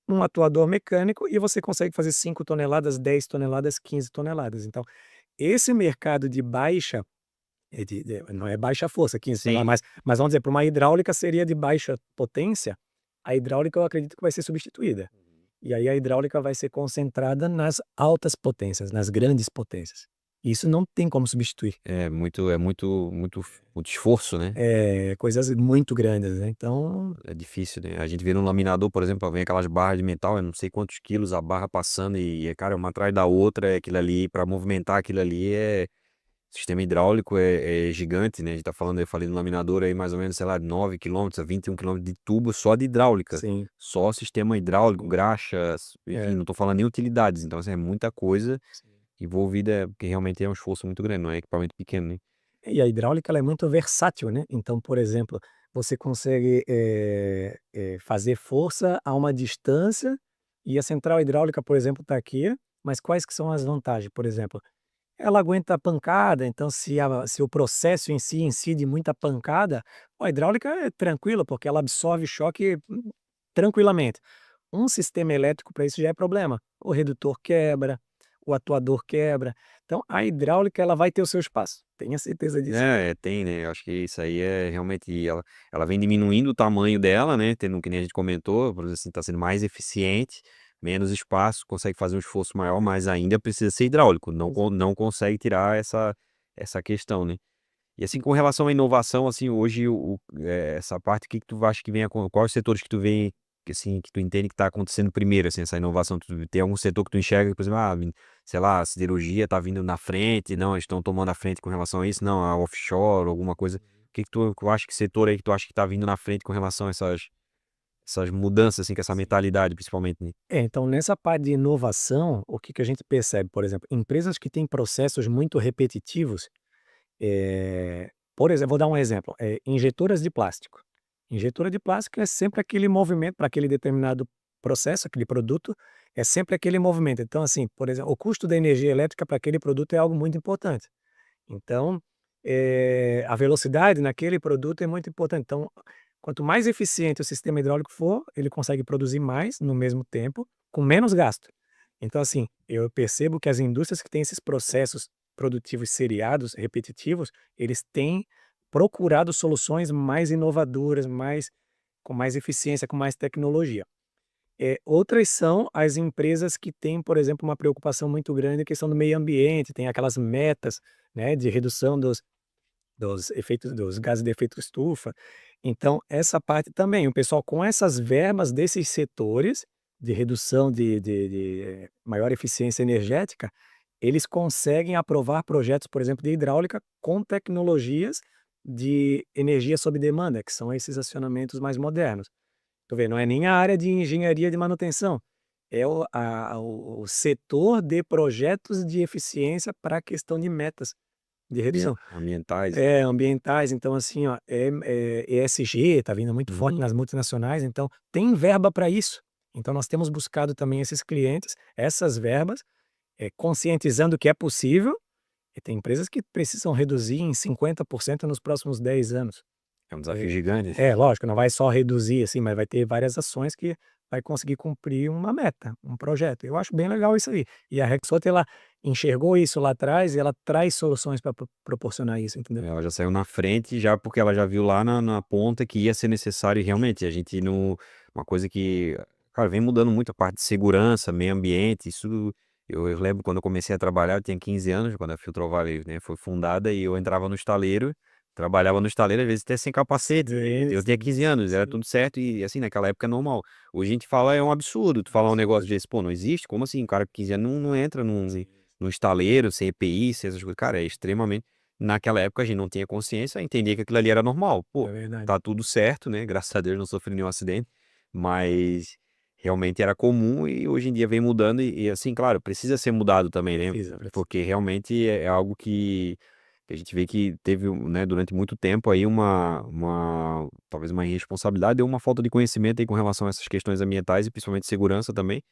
um atuador mecânico e você consegue fazer 5 toneladas, 10 toneladas, 15 toneladas. Então, esse mercado de baixa, não é baixa força, 15 toneladas, Sim. mas vamos dizer, para uma hidráulica seria de baixa potência, a hidráulica eu acredito que vai ser substituída. E aí a hidráulica vai ser concentrada nas altas potências, nas grandes potências. Isso não tem como substituir. Muito esforço, né? Coisas muito grandes, né, então É difícil, né? A gente vê no laminador, por exemplo, vem aquelas barras de metal, eu não sei quantos quilos a barra passando cara, uma atrás da outra, aquilo ali, para movimentar aquilo ali sistema hidráulico é gigante, né? A gente tá falando, eu falei no laminador aí mais ou menos, sei lá, 9 quilômetros a 21 quilômetros de tubo só de hidráulica. sim, Só sistema hidráulico, graxas, enfim, é, não tô falando nem utilidades. Então, assim, é muita coisa sim. envolvida, porque realmente é um esforço muito grande, não é equipamento pequeno, né? E a hidráulica, ela é muito versátil, né, então, por exemplo, você consegue, fazer força a uma distância e a central hidráulica, por exemplo, está aqui, mas quais que são as vantagens? Por exemplo, ela aguenta a pancada, então se o processo em si incide muita pancada, a hidráulica é tranquila, porque ela absorve choque, tranquilamente. Um sistema elétrico para isso já é problema. O redutor quebra, o atuador quebra. Então a hidráulica ela vai ter o seu espaço, tenha certeza disso. Tem, né, eu acho que isso aí é realmente ela vem diminuindo o tamanho dela, né, tendo que nem a gente comentou, por exemplo assim, tá sendo mais eficiente, menos espaço, consegue fazer um esforço maior, mas ainda precisa ser hidráulico, não consegue tirar essa questão, né. E assim, com relação à inovação, assim, hoje essa parte, o que que tu acha que vem quais os setores que tu vê, que assim, que tu entende que tá acontecendo primeiro, assim, essa inovação? Tu tem algum setor que tu enxerga, por exemplo, sei lá, a siderurgia tá vindo na frente, não, eles estão tomando a frente com relação a isso, não, a offshore, alguma coisa. O que que tu acha que setor aí que tu acha que tá vindo na frente com relação a essas mudanças, assim, com essa mentalidade, principalmente, né? Então nessa parte de inovação, o que que a gente percebe, por exemplo, empresas que têm processos muito repetitivos, por exemplo, vou dar um exemplo, injetoras de plástico. Injetora de plástico é sempre aquele movimento para aquele determinado processo, aquele produto, é sempre aquele movimento. Então, assim, por exemplo, o custo da energia elétrica para aquele produto é algo muito importante. Então, a velocidade naquele produto é muito importante. Então, quanto mais eficiente o sistema hidráulico for, ele consegue produzir mais no mesmo tempo, com menos gasto. Então, assim, eu percebo que as indústrias que têm esses processos produtivos seriados, repetitivos, eles têm procurado soluções mais inovadoras, com mais eficiência, com mais tecnologia. Outras são as empresas que têm, por exemplo, uma preocupação muito grande em questão do meio ambiente, tem aquelas metas, né, de redução dos gases de efeito estufa. Então, essa parte também, o pessoal com essas verbas desses setores de redução de maior eficiência energética, eles conseguem aprovar projetos, por exemplo, de hidráulica com tecnologias de energia sob demanda, que são esses acionamentos mais modernos. Tu vê, não é nem a área de engenharia de manutenção, é o setor de projetos de eficiência para a questão de metas de redução. Ambientais. Ambientais, então assim, ó, ESG está vindo muito forte Uhum. nas multinacionais, então tem verba para isso. Então nós temos buscado também esses clientes, essas verbas, conscientizando que é possível, e tem empresas que precisam reduzir em 50% nos próximos 10 anos. É um desafio É, gigante. lógico, não vai só reduzir, assim, mas vai ter várias ações que vai conseguir cumprir uma meta, um projeto. Eu acho bem legal isso aí. E a Rexroth, ela enxergou isso lá atrás e ela traz soluções para proporcionar isso, entendeu? Ela já saiu na frente, já porque ela já viu lá na ponta que ia ser necessário e realmente a gente não uma coisa que, cara, vem mudando muito a parte de segurança, meio ambiente, isso eu lembro quando eu comecei a trabalhar, eu tinha 15 anos, quando a Filtrovale, né, foi fundada e eu entrava no estaleiro, trabalhava no estaleiro, às vezes até sem capacete. Sim, Eu tinha sim, 15 anos, era sim. tudo certo e, assim, naquela época é normal. Hoje a gente fala, é um absurdo tu falar um negócio desse, pô, não existe? Como assim? Um cara com 15 anos não entra num estaleiro, sem EPI, sem essas coisas. Cara, é extremamente naquela época a gente não tinha consciência, entendia que aquilo ali era normal. Pô, É verdade. tá tudo certo, né, graças a Deus não sofri nenhum acidente, mas realmente era comum e hoje em dia vem mudando e assim, claro, precisa ser mudado também, né, Precisa, precisa. porque realmente é algo que a gente vê que teve, né, durante muito tempo aí talvez uma irresponsabilidade ou uma falta de conhecimento aí com relação a essas questões ambientais e principalmente segurança também,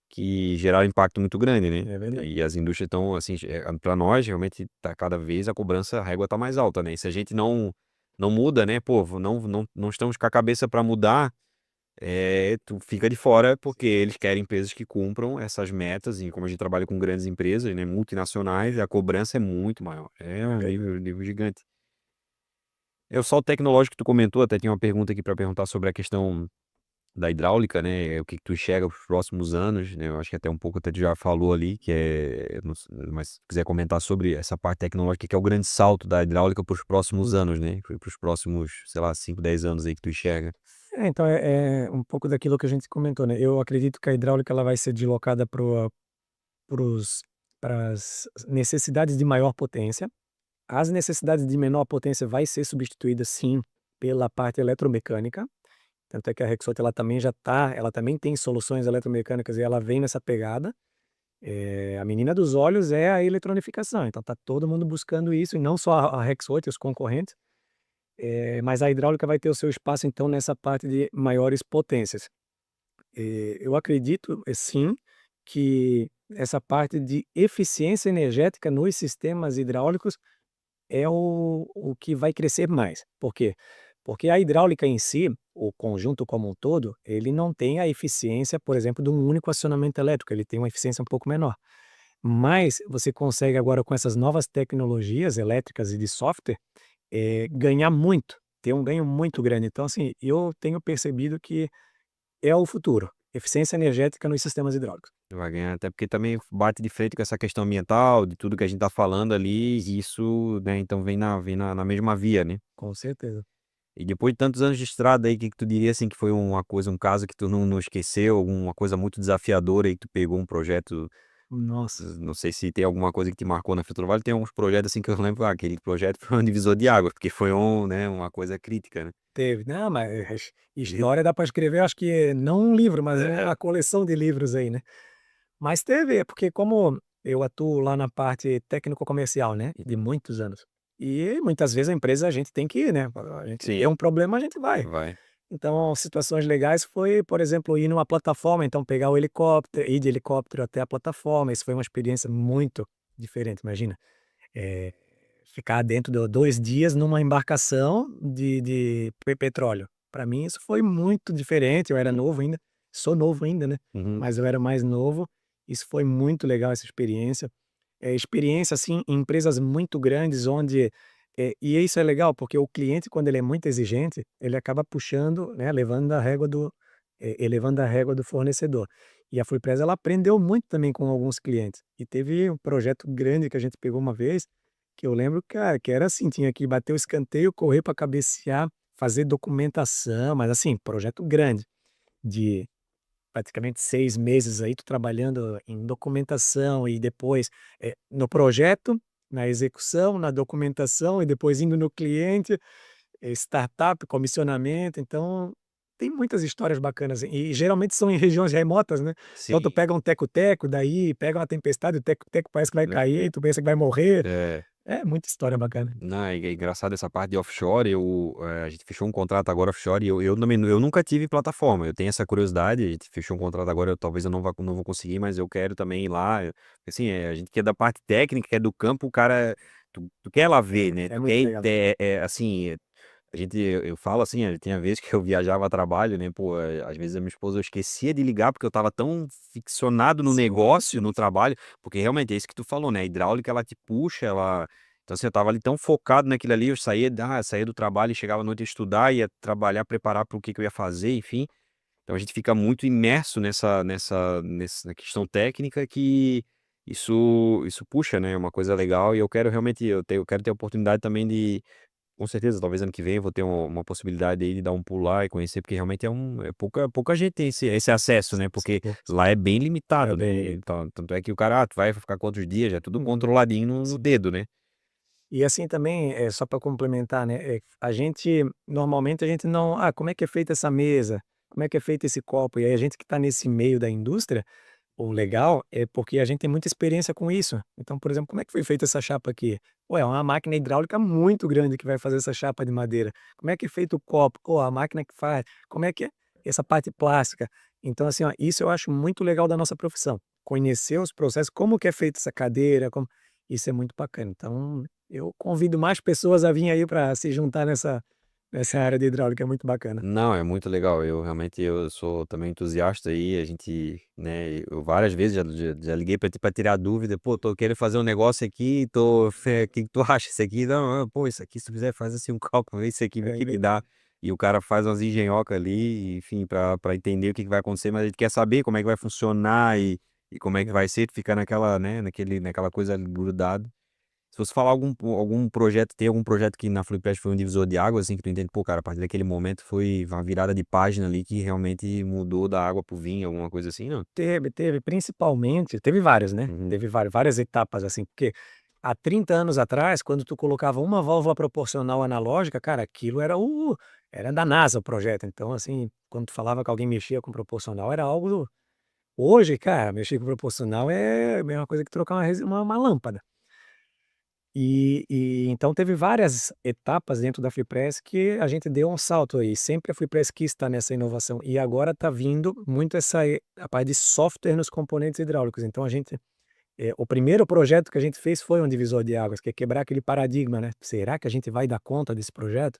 que geraram impacto muito grande, né. É verdade. E as indústrias estão, assim, pra nós realmente tá cada vez a cobrança, a régua tá mais alta, né, e se a gente não muda, né, pô, não estamos com a cabeça para mudar, tu fica de fora, porque eles querem empresas que cumpram essas metas e como a gente trabalha com grandes empresas, né, multinacionais, a cobrança é muito maior, é um nível gigante. O salto tecnológico que tu comentou, até tinha uma pergunta aqui para perguntar sobre a questão da hidráulica, né, o que que tu enxerga para os próximos anos, né, eu acho que até um pouco até tu já falou ali, que não se mas se quiser comentar sobre essa parte tecnológica, que é o grande salto da hidráulica para os próximos anos, né, para os próximos, sei lá, 5 10 anos aí que tu enxerga. Então é um pouco daquilo que a gente comentou, né, eu acredito que a hidráulica ela vai ser deslocada para as necessidades de maior potência. As necessidades de menor potência vai ser substituída sim, pela parte eletromecânica, tanto é que a Rexroth ela também tem soluções eletromecânicas e ela vem nessa pegada. A menina dos olhos é a eletronificação, então tá todo mundo buscando isso e não só a Rexroth e os concorrentes, mas a hidráulica vai ter o seu espaço então nessa parte de maiores potências. Eu acredito, sim, que essa parte de eficiência energética nos sistemas hidráulicos é o que vai crescer mais. Por quê? Porque a hidráulica em si, o conjunto como um todo, ele não tem a eficiência, por exemplo, de um único acionamento elétrico, ele tem uma eficiência um pouco menor. Mas você consegue agora com essas novas tecnologias elétricas e de software, ganhar muito, ter um ganho muito grande. Então, assim, eu tenho percebido que é o futuro, eficiência energética nos sistemas hidráulicos. Vai ganhar, até porque também bate de frente com essa questão ambiental, de tudo que a gente tá falando ali, e isso, né, então vem na mesma via, né. Com certeza. E depois de tantos anos de estrada aí, que tu diria, assim, que foi uma coisa, um caso que tu não esqueceu, alguma coisa muito desafiadora aí que tu pegou um projeto, Nossa, não sei se tem alguma coisa que te marcou na Vale, tem alguns projetos, assim, que eu lembro, aquele projeto foi um divisor de águas, porque foi né, uma coisa crítica, né. teve. Não, mas história dá para escrever, acho que não um livro, mas é uma coleção de livros aí, né. Mas teve, é porque como eu atuo lá na parte técnico-comercial, né, de muitos anos, e muitas vezes a empresa a gente tem que ir, né, a gente Sim, tem um problema, a gente vai. vai. Então, situações legais foi, por exemplo, ir numa plataforma, então pegar o helicóptero, ir de helicóptero até a plataforma, isso foi uma experiência muito diferente, imagina, eh, ficar dentro de 2 dias numa embarcação de petróleo. Para mim isso foi muito diferente, eu era novo ainda, sou novo ainda, né, Uhum. mas eu era mais novo, isso foi muito legal essa experiência. Experiência, assim, em empresas muito grandes onde e isso é legal, porque o cliente quando ele é muito exigente, ele acaba puxando, né, elevando a régua do fornecedor. E a Fluidpress ela aprendeu muito também com alguns clientes. E teve um projeto grande que a gente pegou uma vez, que eu lembro, cara, que era assim, tinha que bater o escanteio, correr para cabecear, fazer documentação, mas assim, projeto grande, de praticamente 6 meses aí, tu trabalhando em documentação e depois, no projeto, na execução, na documentação e depois indo no cliente, startup, comissionamento, então tem muitas histórias bacanas e geralmente são em regiões remotas, né. Então tu Sim. pega um teco-teco, daí pega uma tempestade, o teco-teco parece que vai Né. cair, tu pensa que vai morrer. É. É muita história bacana. Não, é engraçado essa parte de offshore, a gente fechou um contrato agora offshore e eu também eu nunca tive plataforma, eu tenho essa curiosidade, a gente fechou um contrato agora, talvez eu não vou conseguir, mas eu quero também ir lá, assim, a gente que é da parte técnica, que é do campo, o cara tu quer lá ver, né, É tu muito quer ir legal. assim, a gente eu falo assim, tinha vezes que eu viajava a trabalho, né, pô, às vezes a minha esposa eu esquecia de ligar, porque eu estava tão ficcionado no Sim, negócio, no trabalho, porque realmente é isso que tu falou, né, a hidráulica ela te puxa, ela então, assim, eu estava ali tão focado naquilo ali, eu saía do trabalho e chegava à noite a estudar, ia trabalhar, preparar para o que que eu ia fazer, enfim. Então a gente fica muito imerso nessa questão técnica que isso puxa, né, é uma coisa legal e eu quero realmente eu quero ter a oportunidade também de com certeza, talvez ano que vem eu vou ter uma possibilidade aí de dar um pulo lá e conhecer, porque realmente pouca gente tem esse acesso, né, sim, porque sim. lá é bem É limitado, né, bem então tanto é que o cara: "Ah, tu vai ficar quantos dias?", já é tudo uhum. controladinho no dedo, né. E assim também, só para complementar, né, a gente normalmente a gente não: "Ah, como é que é feita essa mesa? Como é que é feito esse copo?" E aí a gente que está nesse meio da indústria, o legal é porque a gente tem muita experiência com isso. Então, por exemplo, como é que foi feita essa chapa aqui? Pô, é uma máquina hidráulica muito grande que vai fazer essa chapa de madeira. Como é que é feito o copo? Pô, a máquina que faz. Como é que é essa parte plástica? Então, assim, ó, isso eu acho muito legal da nossa profissão. Conhecer os processos, como que é feita essa cadeira, como isso é muito bacana. Então, eu convido mais pessoas a vir aí para se juntar nessa área de hidráulica, é muito bacana. Não, é muito legal. Eu sou também entusiasta aí, a gente, né, eu várias vezes já liguei pra tirar dúvida: "Pô, tô querendo fazer um negócio aqui, que tu acha isso aqui?", "Não, pô, isso aqui se tu quiser faz assim um cálculo, vê isso aqui, vê o É que que legal. dá". E o cara faz umas engenhoca ali, enfim, pra entender o que que vai acontecer, mas a gente quer saber como é que vai funcionar e como é que vai ser, tu fica naquela, né, naquela coisa ali grudado. Se fosse falar algum projeto tem algum projeto que na Flipest foi um divisor de águas, assim, que tu entende: "Pô, cara, a partir daquele momento foi uma virada de página ali que realmente mudou da água para o vinho", alguma coisa assim, não? Teve, principalmente teve várias, né, Uhum. teve várias etapas, assim, porque há 30 anos atrás, quando tu colocava uma válvula proporcional analógica, cara, aquilo era da NASA o projeto, então, assim, quando tu falava que alguém mexia com proporcional era algo hoje, cara, mexer com proporcional é a mesma coisa que trocar uma lâmpada. E então teve várias etapas dentro da FreePress que a gente deu um salto aí, sempre a FreePress quis estar nessa inovação, e agora está vindo muito a parte de software nos componentes hidráulicos, então o primeiro projeto que a gente fez foi um divisor de águas, que é quebrar aquele paradigma, né, será que a gente vai dar conta desse projeto?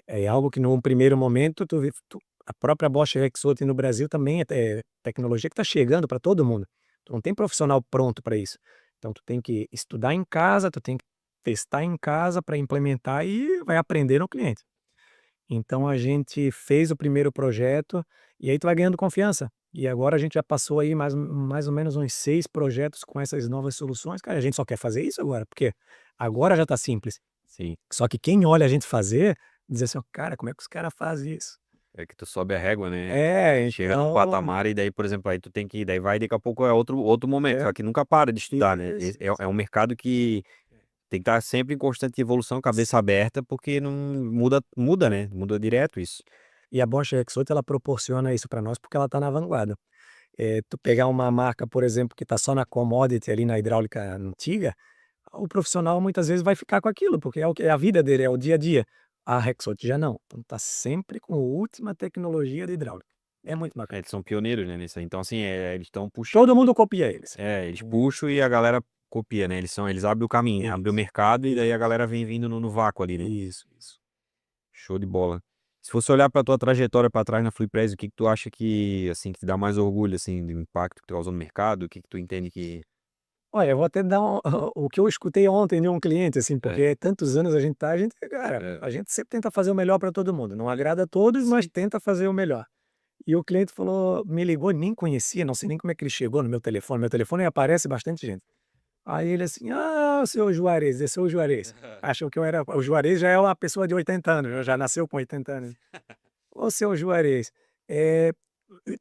É algo que num primeiro momento a própria Bosch Rexroth no Brasil também é tecnologia que está chegando para todo mundo, tu não tem profissional pronto para isso. Então tu tem que estudar em casa, tu tem que testar em casa para implementar e vai aprender no cliente. Então a gente fez o primeiro projeto e aí tu vai ganhando confiança. E agora a gente já passou aí mais ou menos uns 6 projetos com essas novas soluções. Cara, a gente só quer fazer isso agora, porque agora já está simples. Sim. Só que quem olha a gente fazer, diz assim: "Ó, cara, como é que os caras fazem isso?" É que tu sobe a régua, né? É, Chega num então patamar e daí, por exemplo, aí tu tem que, daí vai, daqui a pouco é outro momento, é só que nunca para de estudar, né? isso, É um mercado que tem que estar sempre em constante evolução, cabeça aberta, porque não muda, né? Muda direto isso. e a Bosch Rexroth ela proporciona isso para nós, porque ela está na vanguarda. Tu pegar uma marca, por exemplo, que está só na commodity ali na hidráulica antiga, o profissional muitas vezes vai ficar com aquilo, porque é o que é a vida dele, é o dia a dia. A Rexroth já não, então tá sempre com a última tecnologia de hidráulica. É muito É, bacana. eles são pioneiros, né, nisso aí. Então, assim, eles estão puxando, Todo mundo copia eles. eles puxam e a galera copia, né? Eles abrem o caminho, abrem o Isso, mercado e daí a galera vem vindo no vácuo ali, né? isso. Show de bola. Se fosse olhar pra tua trajetória pra trás na FreePress, o que que tu acha que, assim, que te dá mais orgulho, assim, do impacto que tu causou no mercado? O que que tu entende que Olha, eu vou até dar o que eu escutei ontem de um cliente, assim, é, porque tantos anos a gente, cara, é, a gente sempre tenta fazer o melhor para todo mundo. Não agrada a todos, mas sim. tenta fazer o melhor. E o cliente falou, me ligou, nem conhecia, não sei nem como é que ele chegou no meu telefone. Meu telefone aparece bastante gente. Aí ele assim: "Ah, o seu Juarez, esse é o Juarez". Achou que eu era o Juarez já é uma pessoa de 80 anos, já nasceu com 80 anos. "Ô, seu Juarez, eh,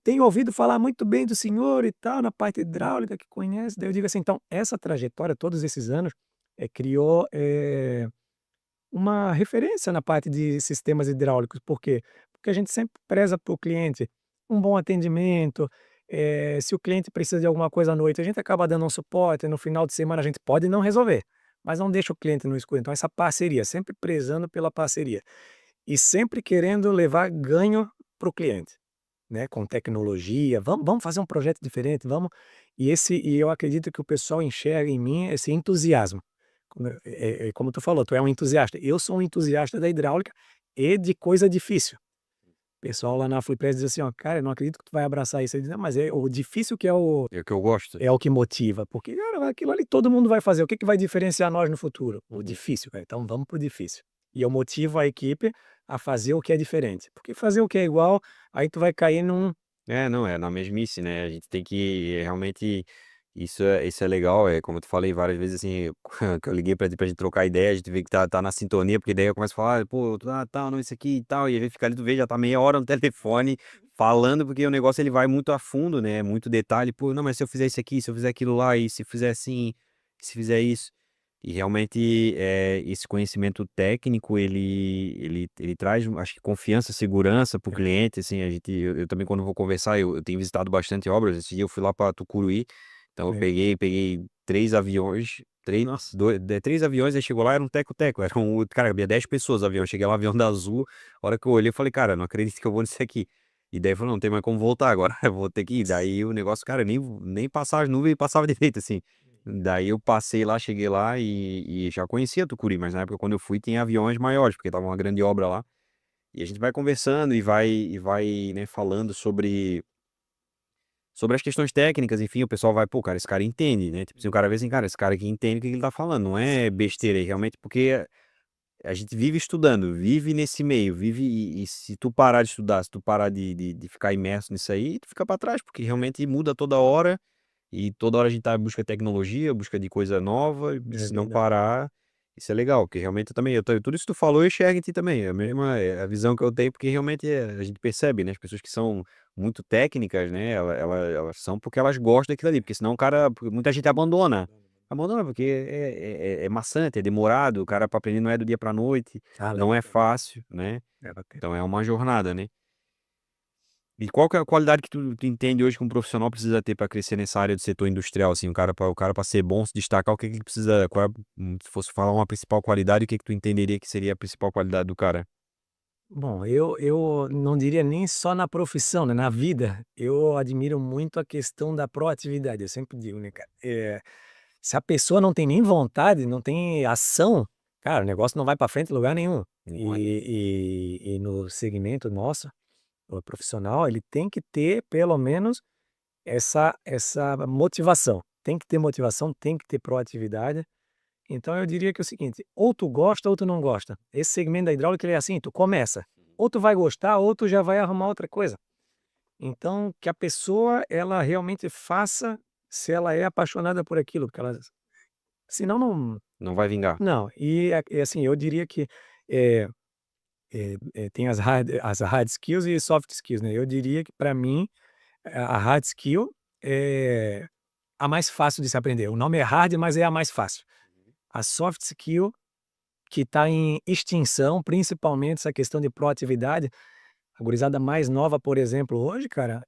tenho ouvido falar muito bem do senhor e tal, na parte hidráulica, que conhece". Daí eu digo assim: "Então, essa trajetória, todos esses anos, criou, uma referência na parte de sistemas hidráulicos. Por quê? Porque a gente sempre preza para o cliente um bom atendimento, se o cliente precisa de alguma coisa à noite, a gente acaba dando um suporte, no final de semana a gente pode não resolver, mas não deixa o cliente no escuro. Então essa parceria, sempre prezando pela parceria e sempre querendo levar ganho para o cliente, né, com tecnologia, vamos fazer um projeto diferente, vamos, e eu acredito que o pessoal enxerga em mim esse entusiasmo. Como tu falou, tu é um entusiasta, eu sou um entusiasta da hidráulica e de coisa difícil. O pessoal lá na Fluipress diz assim: "Ó, cara, eu não acredito que tu vai abraçar isso", eu digo: "Não, mas é o difícil que É o que eu gosto. é o que motiva", porque, cara, aquilo ali todo mundo vai fazer, o que que vai diferenciar nós no futuro? O Uhum. difícil, cara, então vamos para o difícil. E eu motivo a equipe a fazer o que é diferente, porque fazer o que é igual, aí tu vai cair num É, não, é na mesmice, né, a gente tem que realmente isso é legal, é como eu te falei várias vezes, assim, que eu liguei pra gente trocar ideia, a gente vê que tá na sintonia, porque daí eu começo a falar: "Ah, pô, tal, não, isso aqui e tal", e a gente fica ali, tu vê, já tá meia hora no telefone falando, porque o negócio ele vai muito a fundo, né, muito detalhe: "Pô, não, mas se eu fizer isso aqui, se eu fizer aquilo lá, e se fizer assim, se fizer isso". E realmente, esse conhecimento técnico ele traz, acho que confiança, segurança para o cliente, assim, eu também quando vou conversar, eu tenho visitado bastante obras, esse dia eu fui lá para Tucuruí, então eu é, peguei 3 aviões, 3 nossa, 3 aviões, aí chegou lá, era um teco-teco, era cara, cabia 10 pessoas o avião, cheguei lá, avião da Azul, a hora que eu olhei eu falei: "Cara, não acredito que eu vou nisso aqui". E daí falou: "Não tem mais como voltar agora, eu vou ter que ir". Daí o negócio, cara, nem passar as nuvens passava direito, assim. Daí eu passei lá, cheguei lá e já conhecia Tucuruí, mas na época quando eu fui tinha aviões maiores, porque estava uma grande obra lá. E a gente vai conversando e vai, né, falando sobre as questões técnicas, enfim, o pessoal vai: "Pô, cara, esse cara entende", né, tipo assim, o cara vê assim: "Cara, esse cara aqui entende o que ele tá falando, não é besteira", e realmente porque a gente vive estudando, vive nesse meio, vive e se tu parar de estudar, se tu parar de ficar imerso nisso aí, tu fica pra trás, porque realmente muda toda hora e toda hora a gente tá em busca de tecnologia, busca de coisa nova, e é se não verdade. parar, isso é legal, porque realmente eu também, tudo isso que tu falou eu enxergo em ti também, é a mesma, é a visão que eu tenho, porque realmente a gente percebe, né, as pessoas que são muito técnicas, né, elas são porque elas gostam daquilo ali, porque senão o cara, porque muita gente abandona porque é maçante, é demorado, o cara para aprender não é do dia pra noite, Ah, não legal, é fácil, né, é bacana. então é uma jornada, né. E qual que é a qualidade que tu entende hoje que um profissional precisa ter para crescer nessa área do setor industrial, assim, o cara para ser bom, se destacar, o que que ele precisa, qual é, se fosse falar uma principal qualidade, o que que tu entenderia que seria a principal qualidade do cara? Bom, eu não diria nem só na profissão, né, na vida, eu admiro muito a questão da proatividade, eu sempre digo, né, cara, se a pessoa não tem nem vontade, não tem ação, cara, o negócio não vai para frente em lugar nenhum. Não é? E no segmento nosso, o profissional, ele tem que ter pelo menos essa motivação, tem que ter motivação, tem que ter proatividade. Então eu diria que é o seguinte, ou tu gosta ou tu não gosta. Esse segmento da hidráulica ele é assim, tu começa, ou tu vai gostar ou tu já vai arrumar outra coisa. Então que a pessoa ela realmente faça se ela é apaixonada por aquilo, porque ela senão não Não vai vingar. não. E assim, eu diria que, eh tem as hard skills e soft skills, né. Eu diria que para mim, a hard skill é a mais fácil de se aprender. O nome é hard, mas é a mais fácil. A soft skill que está em extinção, principalmente essa questão de proatividade. A gurizada mais nova, por exemplo, hoje, cara,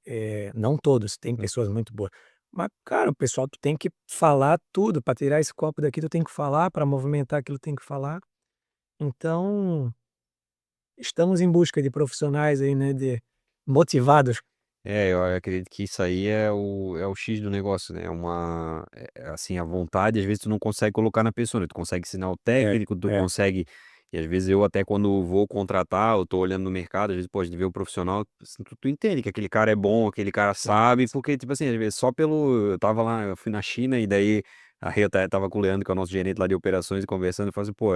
não todos, tem Hum. pessoas muito boas. Mas, cara, o pessoal tu tem que falar tudo, para tirar esse copo daqui tu tem que falar, para movimentar aquilo tem que falar. Então, estamos em busca de profissionais aí, né, de motivados. É, eu acredito que isso aí é o X do negócio, né, assim, a vontade, às vezes, tu não consegue colocar na pessoa, né, tu consegue ensinar o É, técnico, tu é. consegue e às vezes eu até quando vou contratar, eu tô olhando no mercado, às vezes, pô, a gente vê o profissional, assim, tu entende que aquele cara é bom, aquele cara Sim, sabe, sim. porque, tipo assim, às vezes, só pelo eu tava lá, eu fui na China e daí, aí eu estava com o Leandro, que é o nosso gerente lá de operações, e conversando, e falei assim: "Pô,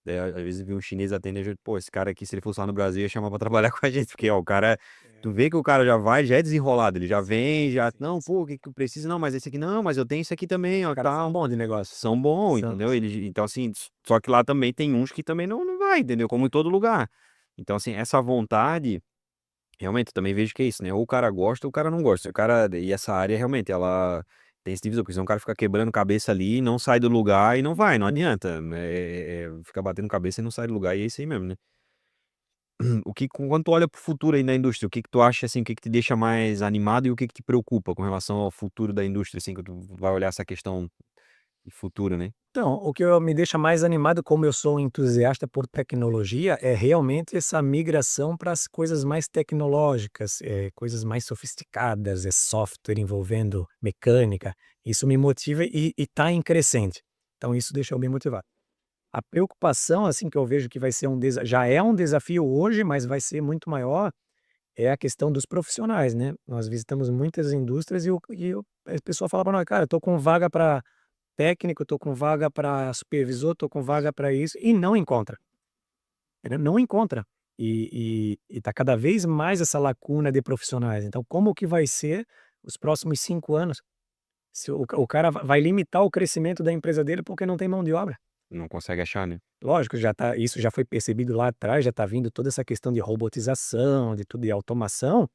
daí às vezes vi um chinês atender a gente, pô, esse cara aqui, se ele fosse lá no Brasil, ia chamar pra trabalhar com a gente, porque, ó, o cara tu vê que o cara já é desenrolado, ele já vem, já: Sim, "Não, sim. pô, o que que tu precisa? Não, mas esse aqui não, mas eu tenho isso aqui também, Os ó, caras são tal". bons de negócio. São bom, São, entendeu? são. Eles então assim, só que lá também tem uns que também não vai, entendeu? Como em todo lugar. Então assim, essa vontade, realmente, eu também vejo que é isso, né, ou o cara gosta ou o cara não gosta. O cara e essa área realmente ela tem essa divisão, porque senão o cara fica quebrando cabeça ali, não sai do lugar e não vai, não adianta, fica batendo cabeça e não sai do lugar e é isso aí mesmo, né. O que quando tu olha para o futuro aí na indústria, o que que tu acha, assim, o que que te deixa mais animado e o que que te preocupa com relação ao futuro da indústria, assim, quando tu vai olhar essa questão de futuro, né? Então, o que me deixa mais animado, como eu sou um entusiasta por tecnologia, é realmente essa migração para as coisas mais tecnológicas, coisas mais sofisticadas, é software envolvendo mecânica. Isso me motiva e está em crescente. Então isso deixa eu bem motivado. A preocupação, assim, que eu vejo que vai ser já é um desafio hoje, mas vai ser muito maior, é a questão dos profissionais, né. Nós visitamos muitas indústrias a pessoa fala para nós: "Cara, eu tô com vaga para técnico, tô com vaga para supervisor, tô com vaga para isso", e não encontra, entendeu, não encontra. E tá cada vez mais essa lacuna de profissionais. Então como que vai ser os próximos 5 anos? Se o cara vai limitar o crescimento da empresa dele, porque não tem mão de obra. Não consegue achar, né? Lógico, isso já foi percebido lá atrás, já está vindo toda essa questão de robotização, de tudo, de automação,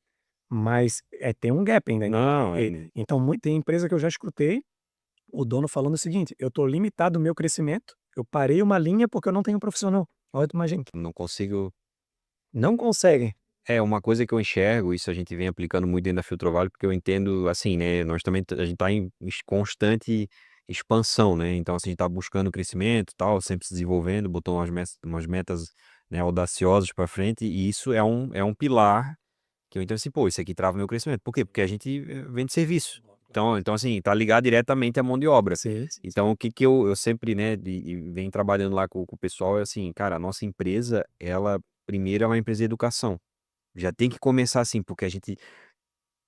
mas, tem um gap ainda. Não, Então tem empresa que eu já escutei o dono falando o seguinte: "Eu estou limitado o meu crescimento, eu parei uma linha porque eu não tenho profissional". Olha, tu imagina. não consigo Não conseguem. é, uma coisa que eu enxergo, isso a gente vem aplicando muito dentro da Filtrovale, porque eu entendo, assim, né, nós também a gente tá em constante expansão, né, então, assim, a gente tá buscando crescimento, tal, sempre se desenvolvendo, botou umas metas, né, audaciosas para frente, e isso é um pilar que eu entendo assim: "Pô, isso aqui trava o meu crescimento". Por quê? Porque a gente, vende serviço. Então, assim, tá ligado diretamente à mão de obra. Sim, sim, sim. Então o que que eu sempre, né, e venho trabalhando lá com o pessoal é assim: "Cara, a nossa empresa, ela primeiro é uma empresa de educação". Já tem que começar assim, porque a gente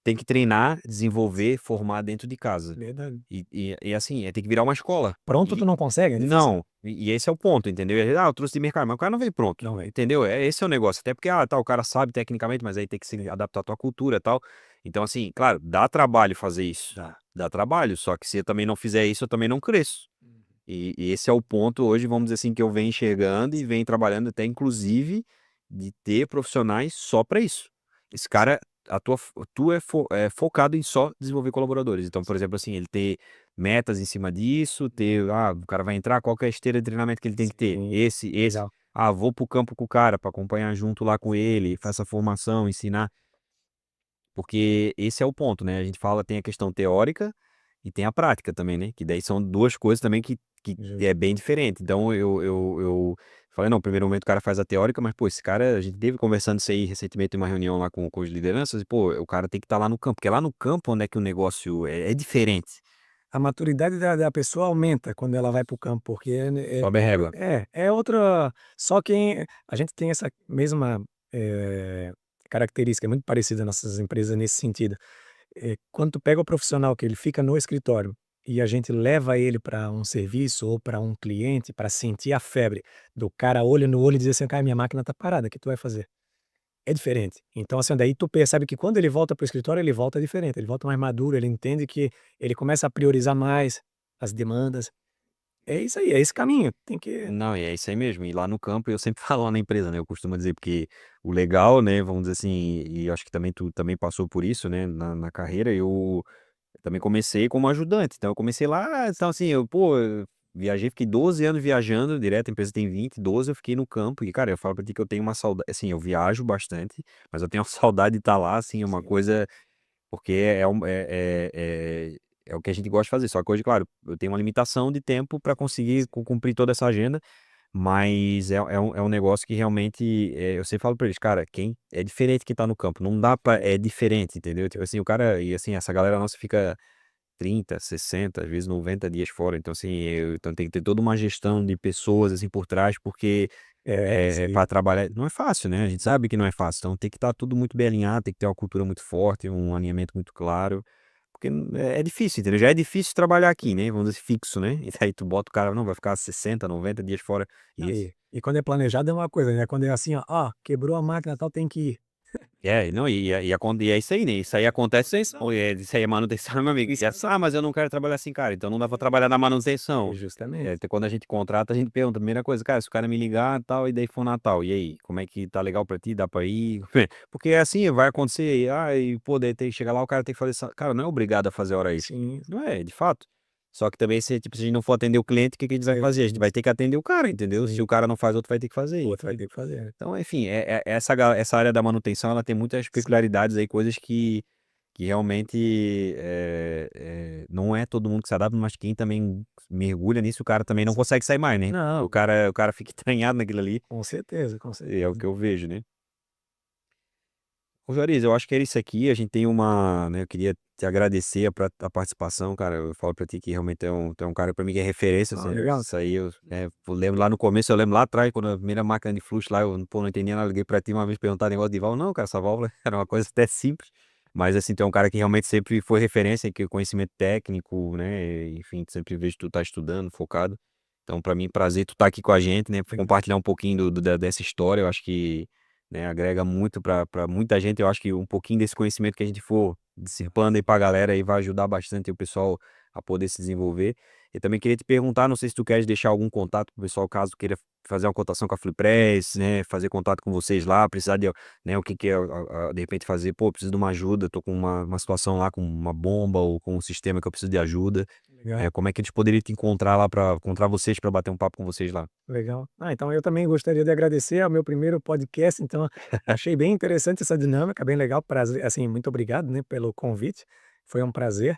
tem que treinar, desenvolver, formar dentro de casa. Verdade. E assim, tem que virar uma escola. Pronto tu E não consegue, é difícil. não, e esse é o ponto, entendeu? "Ah, eu trouxe de mercado", mas o cara não veio pronto, Não é. entendeu? Esse é o negócio, até porque, tá, o cara sabe tecnicamente, mas aí tem que se adaptar à tua cultura, e tal. Então assim, claro, dá trabalho fazer isso, Dá. dá trabalho, só que se eu também não fizer isso, eu também não cresço. Uhum. E esse é o ponto hoje, vamos dizer assim, que eu venho enxergando e venho trabalhando até inclusive de ter profissionais só para isso. Esse cara, tu é focado em só desenvolver colaboradores. Então, por exemplo, assim, ele ter metas em cima disso, o cara vai entrar, qual que é a esteira de treinamento que ele tem que ter? Sim, Esse. legal. Vou pro campo com o cara para acompanhar junto lá com ele, fazer essa formação, ensinar. Porque esse é o ponto, né? A gente fala, tem a questão teórica e tem a prática também, né? Que daí são duas coisas também que Justo. é bem diferente. Então eu falei, não, no primeiro momento o cara faz a teórica, mas pô, esse cara, a gente teve conversando isso aí recentemente em uma reunião lá com os lideranças, e pô, o cara tem que estar lá no campo, porque é lá no campo onde é que o negócio é diferente. A maturidade da pessoa aumenta quando ela vai para o campo, porque Sobe a régua. é outra. Só quem a gente tem essa mesma, característica, é muito parecida nas nossas empresas nesse sentido. Quando tu pega o profissional que ele fica no escritório e a gente leva ele para um serviço ou para um cliente para sentir a febre do cara olho no olho e dizer assim: "Cara, minha máquina tá parada, o que tu vai fazer?". É diferente. Então, assim, daí tu percebe que quando ele volta para o escritório, ele volta diferente, ele volta mais maduro, ele entende que ele começa a priorizar mais as demandas. É isso aí, é esse caminho, tem que Não, e é isso aí mesmo. E lá no campo, eu sempre falo lá na empresa, né? Eu costumo dizer, porque o legal, né? Vamos dizer assim, e eu acho que também tu também passou por isso, né? Na carreira, eu também comecei como ajudante. Então, eu comecei lá, então assim, pô, eu viajei, fiquei 12 anos viajando direto, a empresa tem 20, 12 eu fiquei no campo. E, cara, eu falo pra ti que eu tenho uma saudade, assim, eu viajo bastante, mas eu tenho uma saudade de estar lá, assim, é uma sim, coisa, porque é o que a gente gosta de fazer. Só que hoje, claro, eu tenho uma limitação de tempo para conseguir sim, cumprir toda essa agenda. Mas é um negócio que realmente, eu sempre falo pra eles, cara, quem é diferente quem tá no campo, não dá pra, é diferente, entendeu? Tipo assim, o cara, e assim, essa galera nossa fica 30, 60, às vezes 90 dias fora, então assim, então tem que ter toda uma gestão de pessoas, assim, por trás, porque isso aí. para trabalhar, não é fácil, né? A gente sabe que não é fácil, então tem que estar tudo muito bem alinhado, tem que ter uma cultura muito forte, um alinhamento muito claro, porque é difícil, entendeu? Já é difícil trabalhar aqui, né? Vamos dizer, fixo, né? E daí tu bota o cara, não, vai ficar 60, 90 dias fora. Não, E e quando é planejado é uma coisa, né, quando é assim: "Ó, quebrou a máquina tal, tem que ir". não, e é isso aí, né? Isso aí acontece, isso aí é manutenção, meu amigo. E mas eu não quero trabalhar assim, cara. Então não dá pra trabalhar na manutenção. Justamente. Até quando a gente contrata, a gente pergunta, a primeira coisa, cara, se o cara me ligar tal, e daí for Natal, e aí, como é que tá legal pra ti? Dá pra ir? Porque é assim, vai acontecer, e pô, daí tem que chegar lá, o cara tem que fazer, cara, não é obrigado a fazer hora extra. Sim, Não é, de fato. Só que também, se, tipo, se a gente não for atender o cliente, o que que a gente vai fazer? A gente vai ter que atender o cara, entendeu? Se sim, o cara não faz, outro vai ter que o fazer. outro vai ter que fazer, né. Então, enfim, essa área da manutenção, ela tem muitas peculiaridades aí, coisas que realmente não é todo mundo que se adapta, mas quem também mergulha nisso, o cara também não consegue sair mais, né? Não, O cara fica entranhado naquilo ali, com certeza, com e é o certeza. que eu vejo, né? Ô, Juarez, eu acho que era isso aqui. A gente tem uma, né? Eu queria te agradecer a participação, cara. Eu falo pra ti que realmente tu é um cara pra mim que é referência. Ah, Assim, legal. isso aí eu lembro lá no começo, eu lembro lá atrás, quando a primeira máquina de fluxo lá, eu pô, não entendia nada. Liguei pra ti uma vez perguntar negócio de válvula. Não, cara, essa válvula era uma coisa até simples. Mas assim, tu é um cara que realmente sempre foi referência, que conhecimento técnico, né? Enfim, sempre vejo tu tá estudando, focado. Então, pra mim, prazer tu tá aqui com a gente, né? Legal. Compartilhar um pouquinho dessa história. Eu acho que né, agrega muito para muita gente. Eu acho que um pouquinho desse conhecimento que a gente for dissipando aí para a galera aí vai ajudar bastante o pessoal a poder se desenvolver. Eu também queria te perguntar, não sei se tu queres deixar algum contato pro pessoal, caso queira fazer uma cotação com a FreePress, né, fazer contato com vocês lá, precisar de, né, o que que é, de repente fazer, pô, preciso de uma ajuda, tô com uma situação lá com uma bomba ou com um sistema que eu preciso de ajuda. Legal. Como é que eles poderiam te encontrar lá para encontrar vocês para bater um papo com vocês lá? Legal. Ah, então eu também gostaria de agradecer ao meu primeiro podcast, então achei bem interessante essa dinâmica, bem legal, prazer, assim, muito obrigado, né, pelo convite, foi um prazer.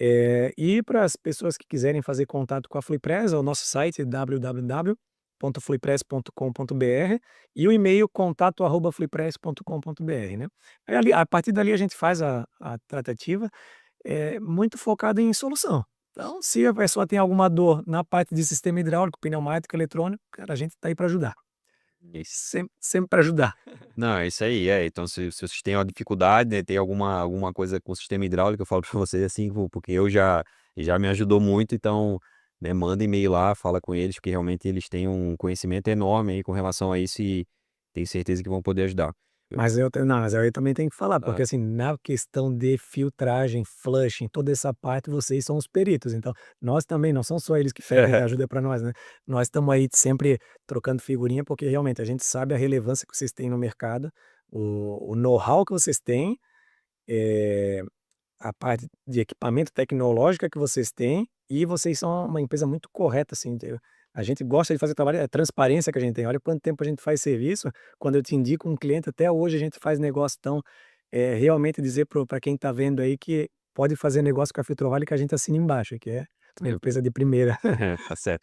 E para as pessoas que quiserem fazer contato com a FluiPress, o nosso site www.fluipress.com.br e o e-mail contato@fluipress.com.br, né. Aí ali a partir dali a gente faz a tratativa, muito focado em solução. Então, se a pessoa tem alguma dor na parte de sistema hidráulico, pneumático, eletrônico, cara, a gente está aí para ajudar. Sempre para ajudar. Não, é isso aí, então se vocês têm uma dificuldade, né, tem alguma coisa com o sistema hidráulico, eu falo pra vocês assim, porque eu já me ajudou muito, então, né, manda e-mail lá, fala com eles, porque realmente eles têm um conhecimento enorme aí com relação a isso e tenho certeza que vão poder ajudar. Mas eu também tenho que falar, Ah, porque assim, na questão de filtragem, flushing, toda essa parte, vocês são os peritos, então, nós também, não são só eles que pedem ajuda para nós, né, nós estamos aí sempre trocando figurinha, porque realmente a gente sabe a relevância que vocês têm no mercado, o know-how que vocês têm, eh, a parte de equipamento tecnológica que vocês têm, e vocês são uma empresa muito correta, assim, a gente gosta de fazer trabalho, é transparência que a gente tem, olha quanto tempo a gente faz serviço, quando eu te indico um cliente, até hoje a gente faz negócio, então realmente dizer para quem está vendo aí que pode fazer negócio com a Filtrovale que a gente assina embaixo, que é uma empresa de primeira. Tá certo.